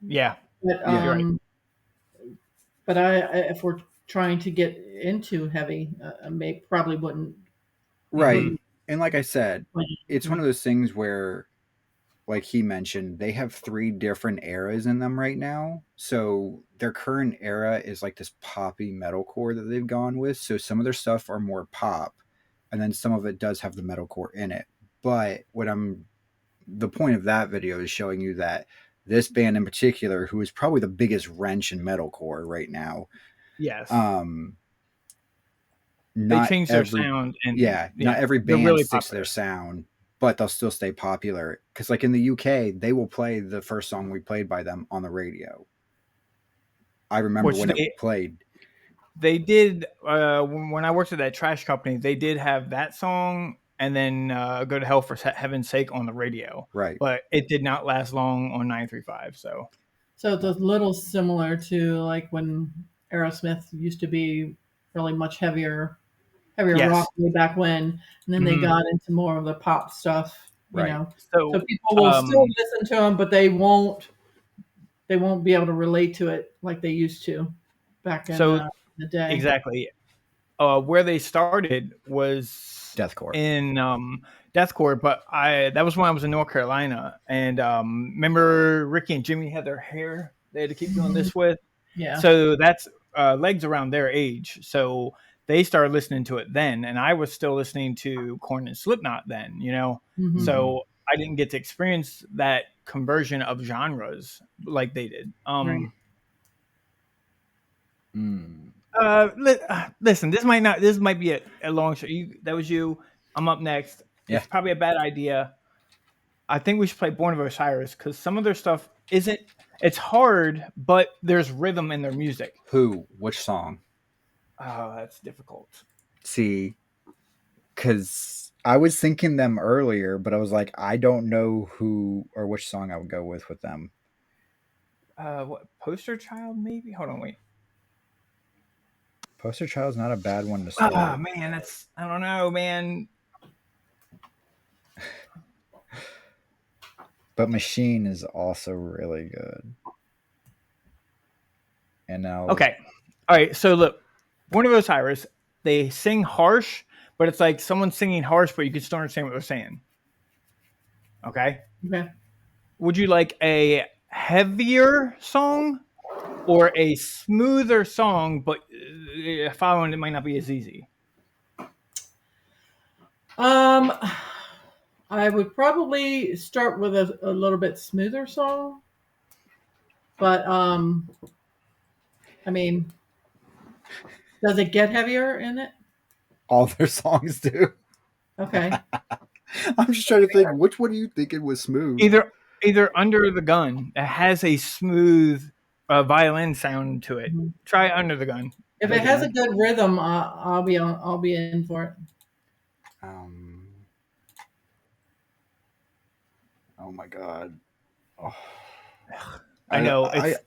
Speaker 2: Yeah,
Speaker 3: But
Speaker 1: Yeah.
Speaker 2: you're right.
Speaker 3: but if we're trying to get into heavy, I probably wouldn't.
Speaker 1: Right.
Speaker 2: Mhm.
Speaker 1: And like I said,
Speaker 3: Like,
Speaker 1: it's one of those things where, like he mentioned, they have 3 different eras in them right now. So their current era is like this poppy metalcore that they've gone with. So some of their stuff are more pop, and then some of it does have the metalcore in it. But the point of that video is showing you that this band in particular, who is probably the biggest wrench in metalcore right now,
Speaker 2: Yes, they
Speaker 1: not
Speaker 2: changed their
Speaker 1: every
Speaker 2: sound, and
Speaker 1: not every
Speaker 2: they're
Speaker 1: band
Speaker 2: really
Speaker 1: sticks to
Speaker 2: popular.
Speaker 1: their sound, but they'll still stay popular. Because like in the UK, they will play the first song we played by them on the radio. I remember
Speaker 2: Which
Speaker 1: when it played.
Speaker 2: they did when I worked at that trash company. They did have that song, and then "Go to Hell for Heaven's Sake" on the radio.
Speaker 1: Right.
Speaker 2: But it did not last long on 935. So
Speaker 3: it's a little similar to like when Aerosmith used to be really much heavier
Speaker 2: Yes.
Speaker 3: rock way back when, and then they
Speaker 2: Mhm.
Speaker 3: got into more of the pop stuff.
Speaker 1: Right.
Speaker 3: So people will still listen to them, but they won't be able to relate to it like they used to back in the day.
Speaker 2: Exactly. Where they started was
Speaker 1: Deathcore.
Speaker 2: in deathcore, but that was when I was in North Carolina, and remember Ricky and Jimmy had their hair they had to keep doing this with.
Speaker 3: Yeah.
Speaker 2: So that's legs around their age. So they started listening to it then, and I was still listening to Korn and Slipknot then.
Speaker 3: Mhm.
Speaker 2: So I didn't get to experience that conversion of genres like they did.
Speaker 3: Right.
Speaker 2: Listen, this might be a long show. That was you. I'm up next.
Speaker 1: Yeah.
Speaker 2: It's probably a bad idea. I think we should play Born of Osiris because some of their stuff it's hard, but there's rhythm in their music.
Speaker 1: Which song?
Speaker 2: Oh, that's difficult.
Speaker 1: See, because I was thinking them earlier, but I was like, I don't know who or which song I would go with them.
Speaker 2: What, Poster Child maybe? Hold on, wait.
Speaker 1: Poster Child's not a bad one to start.
Speaker 2: Oh man, I don't know, man.
Speaker 1: But Machine is also really good. And now
Speaker 2: Okay. All right, so look, Born of Osiris, they sing harsh, but it's like someone singing harsh, but you can still understand what they're saying. Okay?
Speaker 3: Okay.
Speaker 2: Would you like a heavier song or a smoother song, but following it might not be as easy?
Speaker 3: I would probably start with a little bit smoother song, but I mean, does it get heavier in it?
Speaker 1: all their songs do.
Speaker 3: Okay.
Speaker 1: I'm just trying to think, which one do you think it was smooth?
Speaker 2: Either Under the Gun. It has a smooth violin sound to it.
Speaker 3: Mhm.
Speaker 2: Try Under the Gun.
Speaker 3: If it has a good rhythm, I'll be in for it.
Speaker 1: Oh my god. Oh.
Speaker 2: I know.
Speaker 1: This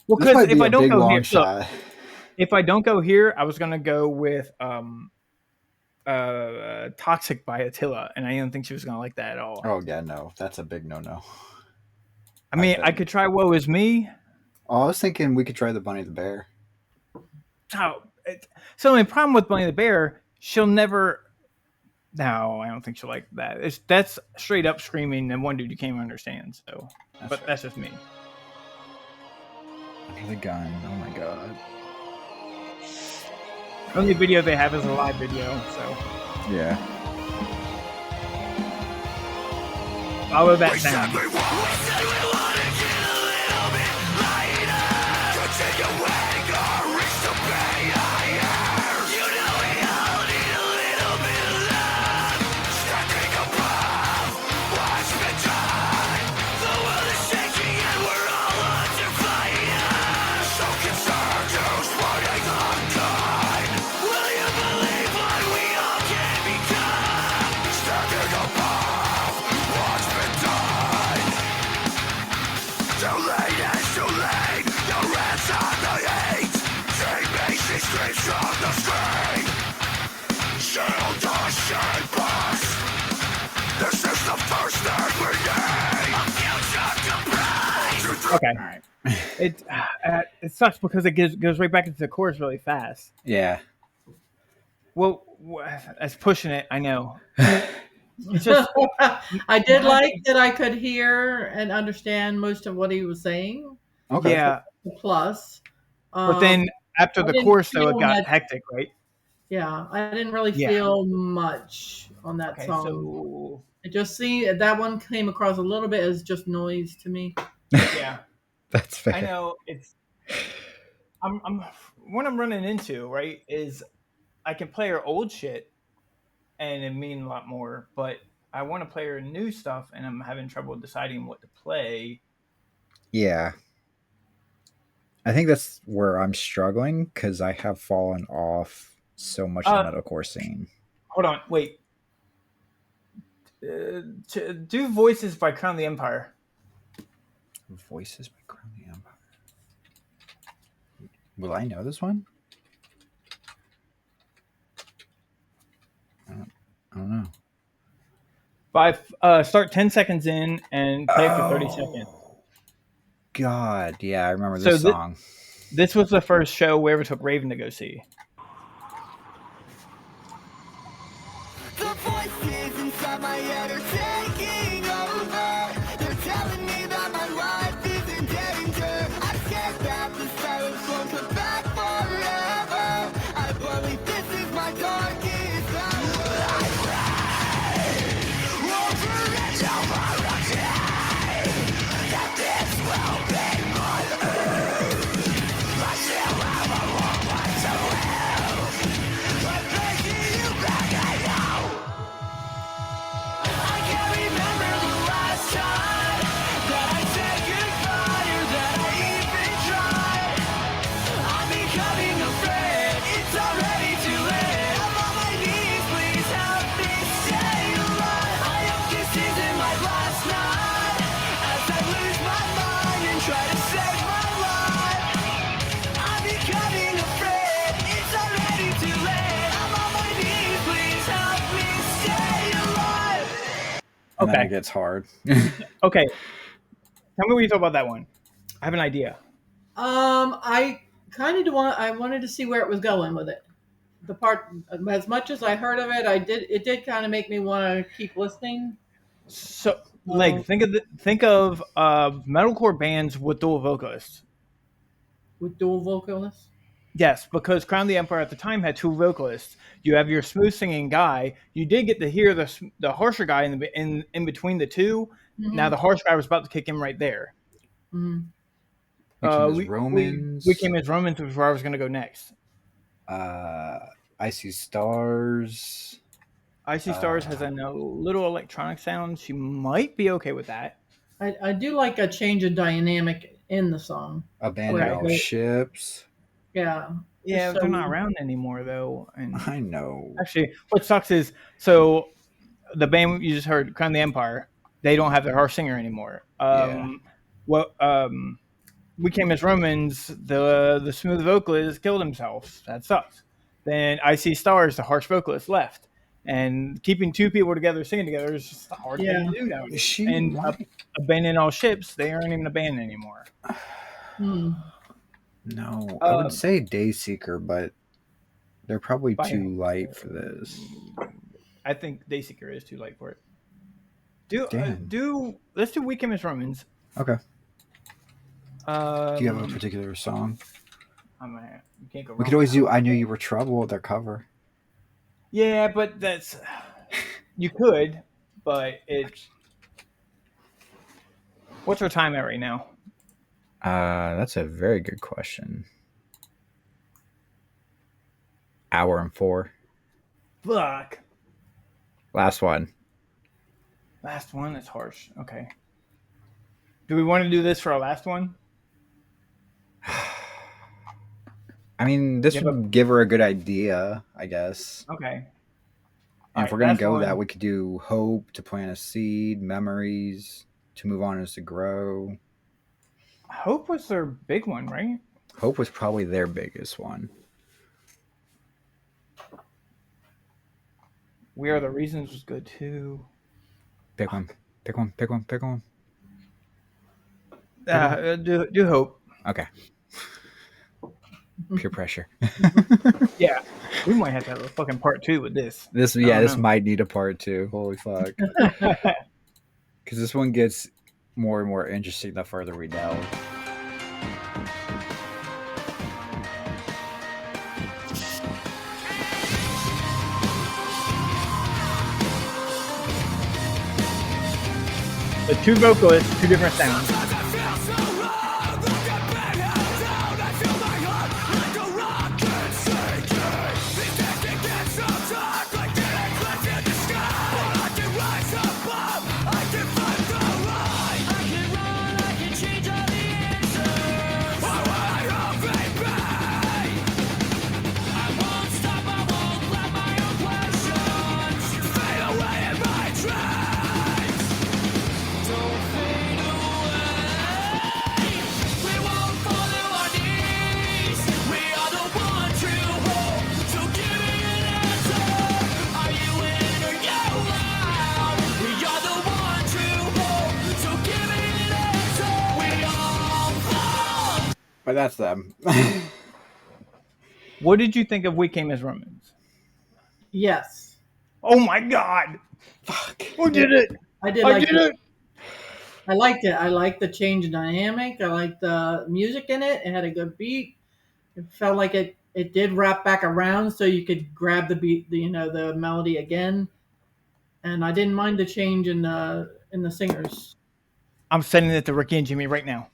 Speaker 2: because
Speaker 1: might be
Speaker 2: if I
Speaker 1: a
Speaker 2: don't
Speaker 1: big
Speaker 2: go
Speaker 1: long
Speaker 2: here,
Speaker 1: shot.
Speaker 2: look, if I don't go here, I was gonna go with Toxic by Attila, and I didn't think she was gonna like that at all.
Speaker 1: Oh yeah, no, that's a big no.
Speaker 2: I mean, I could try Woe Is Me.
Speaker 1: Oh, I was thinking we could try the Bunny the Bear.
Speaker 2: So the only problem with Bunny the Bear, she'll never. No, I don't think she'll like that. That's straight up screaming and one dude you can't even understand. So, but that's just me.
Speaker 1: The gun. Oh my god.
Speaker 2: Only video they have is a live video, so
Speaker 1: Yeah.
Speaker 2: follow that sound. Okay.
Speaker 1: All right.
Speaker 2: It sucks because it goes right back into the chorus really fast.
Speaker 1: Yeah.
Speaker 2: Well, that's pushing it. I know. It's just
Speaker 3: I did like that I could hear and understand most of what he was saying.
Speaker 1: Okay.
Speaker 2: yeah.
Speaker 3: The plus.
Speaker 2: But then after
Speaker 3: I
Speaker 2: the
Speaker 3: didn't
Speaker 2: chorus, though,
Speaker 3: feel
Speaker 2: it got
Speaker 3: much.
Speaker 2: hectic, right?
Speaker 3: Yeah, I didn't really
Speaker 2: Yeah.
Speaker 3: feel much on that
Speaker 2: Okay,
Speaker 3: song.
Speaker 2: so
Speaker 3: It just seemed that one came across a little bit as just noise to me.
Speaker 2: yeah,
Speaker 1: That's fair.
Speaker 2: I know it's. I'm what I'm running into right is I can play her old shit and it mean a lot more, but I want to play her new stuff and I'm having trouble deciding what to play.
Speaker 1: Yeah. I think that's where I'm struggling because I have fallen off so much of the metalcore scene.
Speaker 2: Hold on, wait. Do Voices by Crown the Empire.
Speaker 1: Voices by Crown the Empire. Will I know this one? I don't know.
Speaker 2: Start 10 seconds in and play for 30 seconds.
Speaker 1: God, yeah, I remember this song.
Speaker 2: This was the first show we ever took Raven to go see.
Speaker 6: The voices inside my head are taking over. They're telling me that my life is in danger. I said that the silence won't come back forever. I believe this is my darkest hour. I pray over and over again that this will be my end. I still have a long way to live. I'm begging you back, I know. I can't remember the last time that I said goodbye or that I even tried. I'm becoming afraid, it's already too late. I'm on my knees, please help me stay alive. I hope this isn't my last night as I lose my mind and try to save my life. I'm becoming afraid, it's already too late. I'm on my knees, please help me stay alive.
Speaker 1: And then
Speaker 2: Okay.
Speaker 1: it gets hard.
Speaker 2: Okay. Tell me what you thought about that one. I have an idea.
Speaker 3: I kind of I wanted to see where it was going with it. The part, as much as I heard of it, it did kind of make me want to keep listening.
Speaker 2: So, like, think of metalcore bands with dual vocalists.
Speaker 3: With dual vocalists.
Speaker 2: Yes, because Crown the Empire at the time had two vocalists. You have your smooth singing guy. You did get to hear the harsher guy in between the two.
Speaker 3: Mhm.
Speaker 2: Now the harsh guy was about to kick him right there.
Speaker 3: Mm-hmm.
Speaker 1: Romans.
Speaker 2: We came as Romans, which is where I was going to go next.
Speaker 1: Icy Stars.
Speaker 2: Icy Stars has a little electronic sound. She might be okay with that.
Speaker 3: I do like a change of dynamic in the song.
Speaker 1: Abandon All Ships.
Speaker 3: Yeah.
Speaker 2: Yeah,
Speaker 3: So-
Speaker 2: they're not around anymore though. And
Speaker 1: I know.
Speaker 2: actually, what sucks is so the band you just heard, Crown the Empire, they don't have their harsh singer anymore. We came as Romans. The smooth vocalist killed himself. That sucks. Then Icy Stars, the harsh vocalist, left. And keeping two people together singing together is just a hard thing to do nowadays. And Abandon All Ships, they aren't even a band anymore.
Speaker 1: No, I would say Dayseeker, but they're probably too light for this.
Speaker 2: I think Dayseeker is too light for it. Let's do We Came as Romans.
Speaker 1: Okay. Do you have a particular song?
Speaker 2: You can't go wrong.
Speaker 1: We could always do "I Knew You Were Trouble" their cover.
Speaker 2: Yeah, but that's you could, but it's. What's our time at right now?
Speaker 1: That's a very good question. Hour and 4.
Speaker 2: Fuck.
Speaker 1: Last one.
Speaker 2: Last one? That's harsh. Okay. Do we want to do this for our last one?
Speaker 1: I mean, this would give her a good idea, I guess.
Speaker 2: Okay.
Speaker 1: And if we're going to go that, we could do hope to plant a seed, memories to move on is to grow.
Speaker 2: Hope was their big one, right?
Speaker 1: Hope was probably their biggest one.
Speaker 2: We Are the Reasons was good too.
Speaker 1: Pick one. Pick one. Pick one. Pick one.
Speaker 2: Do hope.
Speaker 1: Okay. Peer pressure.
Speaker 2: Yeah, we might have to have a fucking part 2 with this.
Speaker 1: This might need a part 2. Holy fuck! Because this one gets more and more interesting the further we delve.
Speaker 2: The 2 vocalists, 2 different sounds.
Speaker 1: But that's them.
Speaker 2: What did you think of We Came as Romans?
Speaker 3: Yes.
Speaker 2: Oh my god!
Speaker 1: Fuck.
Speaker 2: Who did it?
Speaker 3: I did. I liked it. I liked the change in dynamic. I liked the music in it. It had a good beat. It felt like it did wrap back around, so you could grab the beat, the melody again. And I didn't mind the change in the singers.
Speaker 2: I'm sending it to Ricky and Jimmy right now.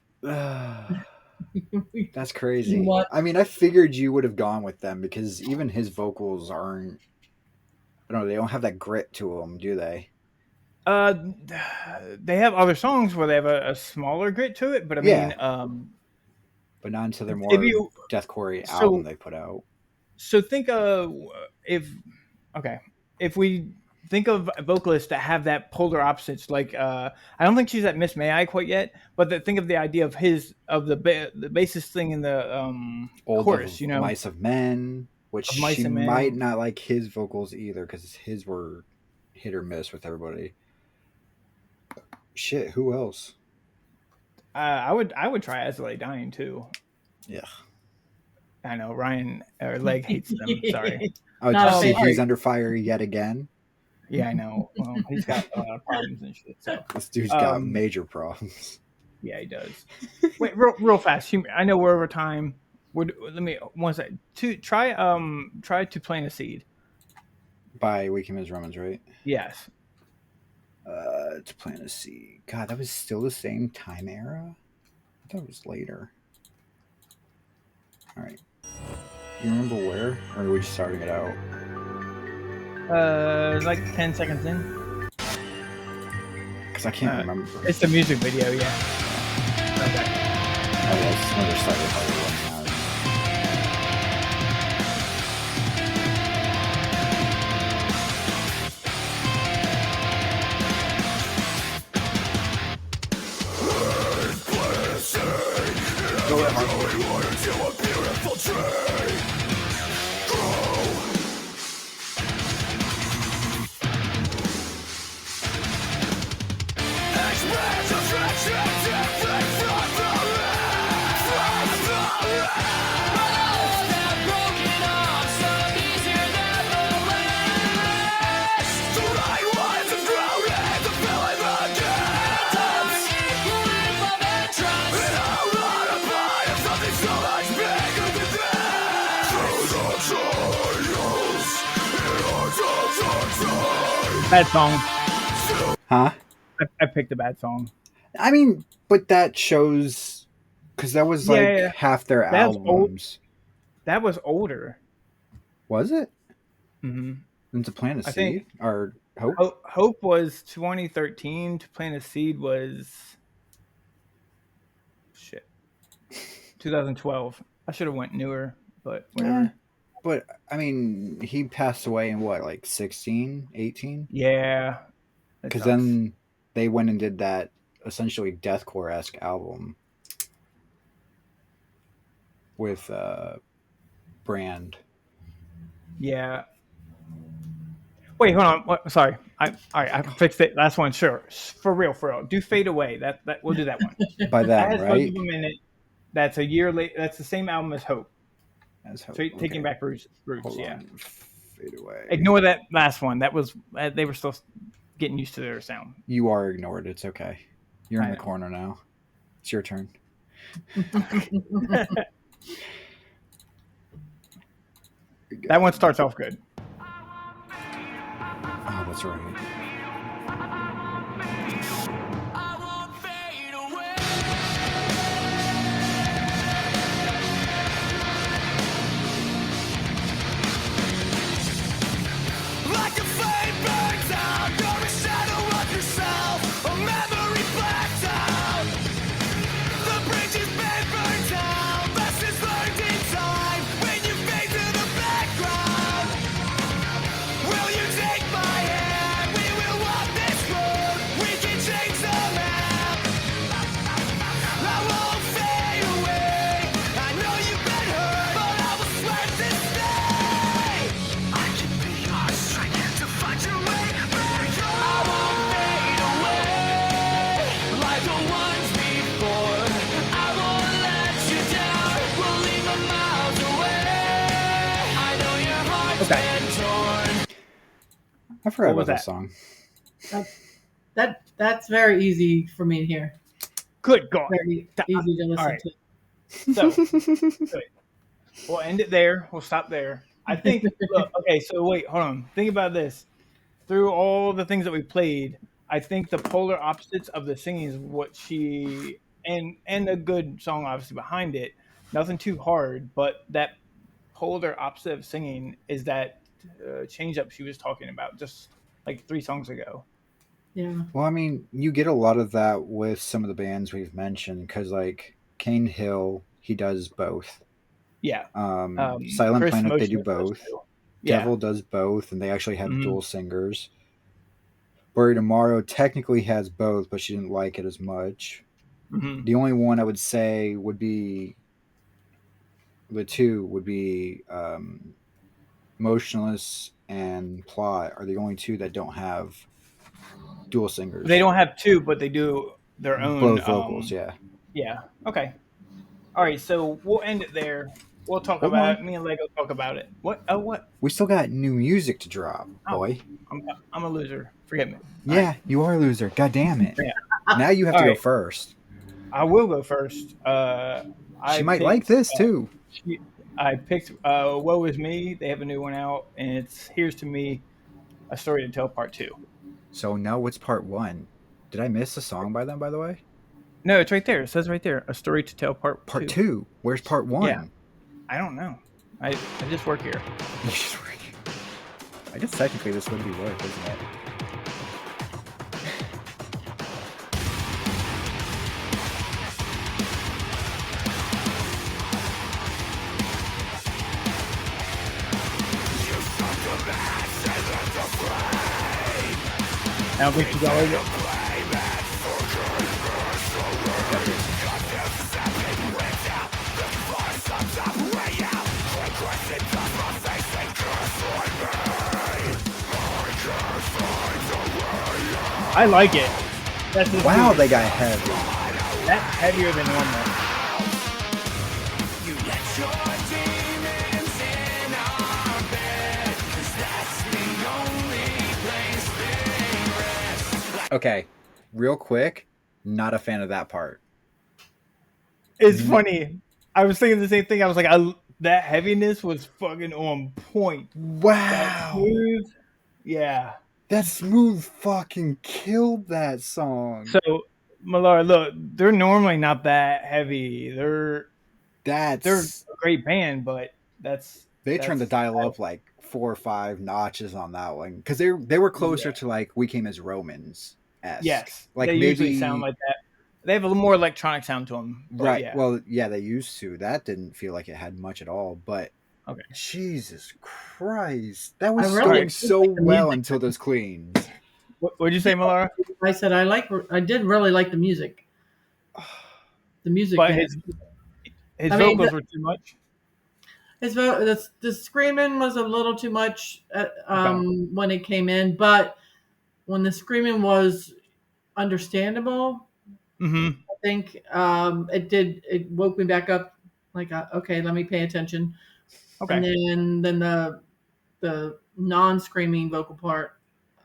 Speaker 1: That's crazy.
Speaker 3: What?
Speaker 1: I mean, I figured you would have gone with them because even his vocals aren't. I don't know. They don't have that grit to them, do they?
Speaker 2: They have other songs where they have a smaller grit to it, but I mean,
Speaker 1: but not until they're more deathcore album they put out.
Speaker 2: So think of if we think of vocalists that have that polar opposites, like I don't think she's at Miss May I quite yet, but think of the idea of the bassist thing in the chorus,
Speaker 1: Mice of Men, which she might not like his vocals either because his were hit or miss with everybody. Shit, who else?
Speaker 2: I would try As I Lay Dying too.
Speaker 1: Yeah.
Speaker 2: I know Ryan or Leg hates them. Sorry.
Speaker 1: Oh, did you see he's under fire yet again?
Speaker 2: Yeah, I know. Well, he's got a lot of problems and shit. So
Speaker 1: this dude's got major problems.
Speaker 2: Yeah, he does. Wait, real fast. I know we're over time. Let me one second. Try to plant a seed.
Speaker 1: By We Came as Romans, right?
Speaker 2: Yes.
Speaker 1: To plant a seed. God, that was still the same time era? I thought it was later. All right. You remember where? Or are we just starting it out?
Speaker 2: Like 10 seconds in.
Speaker 1: Because I can't remember.
Speaker 2: It's the music video, yeah. Okay.
Speaker 1: Oh, yeah, it's another side of how we're running out. Go ahead, Mark.
Speaker 2: Bad song.
Speaker 1: Huh?
Speaker 2: I picked a bad song.
Speaker 1: I mean, but that shows because that was like
Speaker 2: Yeah.
Speaker 1: half their
Speaker 2: That was old.
Speaker 1: albums.
Speaker 2: That was older.
Speaker 1: Was it?
Speaker 2: Mm-hmm.
Speaker 1: And To Plant a
Speaker 2: I
Speaker 1: Seed
Speaker 2: think
Speaker 1: or Hope?
Speaker 2: Hope was 2013. To Plant a Seed was 2012. I should have went newer, but whatever.
Speaker 1: But I mean, he passed away in what, like 16, 18?
Speaker 2: Yeah.
Speaker 1: Because then they went and did that essentially deathcore-esque album with Brand.
Speaker 2: Yeah. Wait, hold on. What? Sorry. All right. I fixed it. Last one. Sure. For real. Do Fade Away. That we'll do that one.
Speaker 1: By
Speaker 2: That
Speaker 1: them,
Speaker 2: has both
Speaker 1: right?
Speaker 2: of them in it. That's a year late. That's the same album as Hope.
Speaker 1: As Hope.
Speaker 2: Taking
Speaker 1: Okay.
Speaker 2: Back Roots.
Speaker 1: Hold
Speaker 2: Yeah.
Speaker 1: on. Fade Away.
Speaker 2: Ignore that last one. That was they were still getting used to their sound.
Speaker 1: You are ignored. It's okay. You're in
Speaker 2: I
Speaker 1: the
Speaker 2: know.
Speaker 1: corner now. It's your turn.
Speaker 2: That one starts off good.
Speaker 1: Oh, that's right.
Speaker 6: I won't fade away. Like a flame burns out, you're a shadow of yourself, a memory blacked out. The bridge has been burned down, lessons learned in time. When you fade to the background, will you take my hand? We will walk this road, we can change the map. I won't fade away. I know you've been hurt, but I will swear to stay. I can be your strength to find your way back. I won't fade away like the ones before. I won't let you down. We'll leave a miles away. I know your heart's been torn.
Speaker 1: I forgot
Speaker 2: What was
Speaker 1: about this
Speaker 2: that?
Speaker 1: song.
Speaker 3: That's very easy for me to hear.
Speaker 2: Good God.
Speaker 3: Very easy to listen
Speaker 2: right.
Speaker 3: to.
Speaker 2: So good. We'll end it there. We'll stop there. I think. Look, okay. So wait. Hold on. Think about this. Through all the things that we played, I think the polar opposites of the singing is what she and a good song obviously behind it. Nothing too hard, but that polar opposite of singing is that change up she was talking about just like 3 songs ago.
Speaker 3: Yeah.
Speaker 1: Well, I mean, you get a lot of that with some of the bands we've mentioned because, like, Cain Hill, he does both.
Speaker 2: Yeah.
Speaker 1: Silent
Speaker 2: Chris
Speaker 1: Planet, they do
Speaker 2: Motionless
Speaker 1: both.
Speaker 2: does too. Yeah.
Speaker 1: Devil does both, and they actually have
Speaker 2: Mhm.
Speaker 1: dual singers. Buried Tomorrow technically has both, but she didn't like it as much.
Speaker 2: Mhm.
Speaker 1: The only one I would say would be the two would be Motionless and Plot are the only two that don't have dual singers.
Speaker 2: They don't have 2, but they do their own
Speaker 1: both vocals, yeah.
Speaker 2: Yeah. Okay. All right. So we'll end it there. We'll talk
Speaker 1: Hold
Speaker 2: about
Speaker 1: on.
Speaker 2: it. Me and Lego talk about it. What? Oh, what?
Speaker 1: We still got new music to drop,
Speaker 2: Oh.
Speaker 1: boy.
Speaker 2: I'm a loser. Forget me.
Speaker 1: Yeah, you are a loser. God damn it.
Speaker 2: Yeah.
Speaker 1: Now you have
Speaker 2: All
Speaker 1: to go
Speaker 2: right.
Speaker 1: first.
Speaker 2: I will go first.
Speaker 1: She might like this too.
Speaker 2: I picked Woe Is Me. They have a new one out, and it's Here's to Me, A Story to Tell Part 2.
Speaker 1: So now what's part 1? Did I miss a song by them, by the way?
Speaker 2: No, it's right there. It says right there, A Story to Tell Part 2.
Speaker 1: Part 2? Where's part 1?
Speaker 2: Yeah. I don't know. I just work here.
Speaker 1: You just read it. I guess technically this would be work, isn't it?
Speaker 2: I don't think she's always I like it. That's just
Speaker 1: Wow,
Speaker 2: weird.
Speaker 1: they got heavy.
Speaker 2: That's heavier than normal.
Speaker 6: You let your demons in our bed, 'cause that's the only place they rest.
Speaker 1: Okay, real quick, not a fan of that part.
Speaker 2: It's funny. I was thinking the same thing. I was like, that heaviness was fucking on point. That
Speaker 1: Wow.
Speaker 2: smooth. Yeah.
Speaker 1: That Smooth fucking killed that song.
Speaker 2: So, Melara, look, they're normally not that heavy. They're a
Speaker 1: That's
Speaker 2: great band, but
Speaker 1: they turned the dial up like 4 or 5 notches on that one because they were closer to like We Came as Romans esque.
Speaker 2: yes,
Speaker 1: Like
Speaker 2: they usually sound
Speaker 1: maybe
Speaker 2: like that. They have a little more electronic sound to them, but
Speaker 1: right.
Speaker 2: yeah.
Speaker 1: Well, yeah, they used to. That didn't feel like it had much at all. But
Speaker 2: Okay.
Speaker 1: Jesus Christ, that
Speaker 3: I
Speaker 1: was
Speaker 3: really
Speaker 1: going
Speaker 3: did
Speaker 1: so
Speaker 3: like the
Speaker 1: well
Speaker 3: music.
Speaker 1: until those cleans.
Speaker 2: What did you say, Melara?
Speaker 3: I said I did really like the music. The music.
Speaker 2: But
Speaker 3: In
Speaker 2: his
Speaker 3: I mean,
Speaker 2: vocals were too much.
Speaker 3: the screaming was a little too much
Speaker 2: Okay.
Speaker 3: when it came in, but when the screaming was understandable,
Speaker 2: Mm-hmm.
Speaker 3: I think it woke me back up. Like, okay, let me pay attention.
Speaker 2: Okay.
Speaker 3: And then the non-screaming vocal part,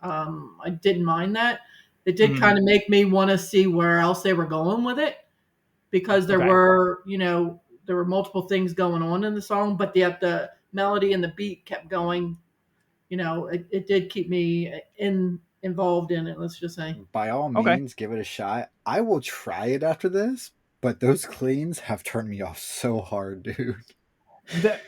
Speaker 3: I didn't mind that. It did
Speaker 2: Mhm.
Speaker 3: kind of make me want to see where else they were going with it, because there
Speaker 2: Okay.
Speaker 3: were, there were multiple things going on in the song, but yet the melody and the beat kept going. It did keep me involved in it. Let's just say.
Speaker 1: By all
Speaker 2: Okay.
Speaker 1: means, give it a shot. I will try it after this, but those cleans have turned me off so hard, dude.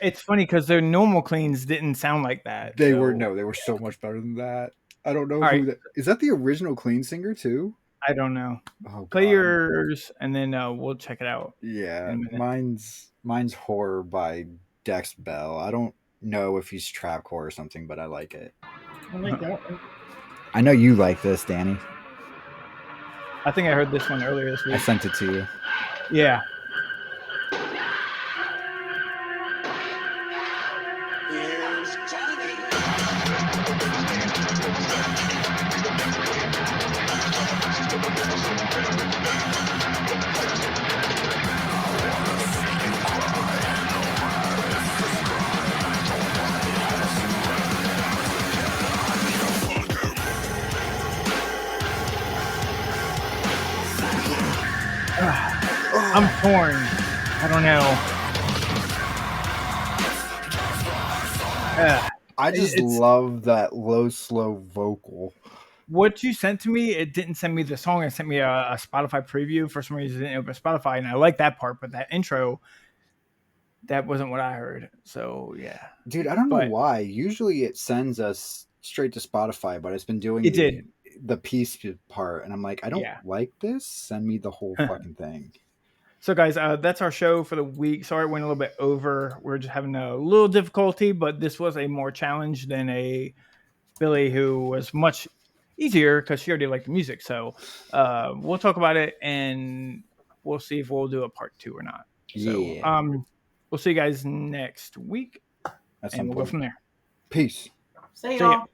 Speaker 2: It's funny because their normal cleans didn't sound like that.
Speaker 1: They
Speaker 2: So,
Speaker 1: were so much better than that. I don't know
Speaker 2: all right.
Speaker 1: who that is. That the original clean singer too?
Speaker 2: I don't know.
Speaker 1: Oh
Speaker 2: Play
Speaker 1: god,
Speaker 2: yours, and then we'll check it out in
Speaker 1: yeah.
Speaker 2: a minute.
Speaker 1: Mine's Horror by Dex Bell. I don't know if he's trapcore or something, but I like it.
Speaker 3: I like that one.
Speaker 1: I know you like this, Danny.
Speaker 2: I think I heard this one earlier this
Speaker 1: I
Speaker 2: week.
Speaker 1: sent it to you.
Speaker 2: Yeah.
Speaker 6: Here's Johnny.
Speaker 2: I'm torn. I don't know.
Speaker 1: I just
Speaker 2: It's-
Speaker 1: love that low, slow vocal.
Speaker 2: What you sent to me, it didn't send me the song. It sent me a Spotify preview. For some reason, it didn't open Spotify, and I like that part, but that intro, that wasn't what I heard. So yeah,
Speaker 1: Dude, I don't know
Speaker 2: but
Speaker 1: why. Usually it sends us straight to Spotify, but it's been doing
Speaker 2: it did.
Speaker 1: the piece part, and I'm like, I don't
Speaker 2: Yeah.
Speaker 1: like this. Send me the whole fucking thing.
Speaker 2: So guys, that's our show for the week. Sorry, it went a little bit over. We're just having a little difficulty, but this was a more challenge than a Billy, who was much easier because she already liked the music. So we'll talk about it, and we'll see if we'll do a part 2 or not.
Speaker 1: Yeah.
Speaker 2: So we'll see you guys next week,
Speaker 1: At
Speaker 2: and
Speaker 1: some
Speaker 2: we'll go
Speaker 1: point.
Speaker 2: from there.
Speaker 1: Peace.
Speaker 3: See
Speaker 2: See ya.
Speaker 3: y'all.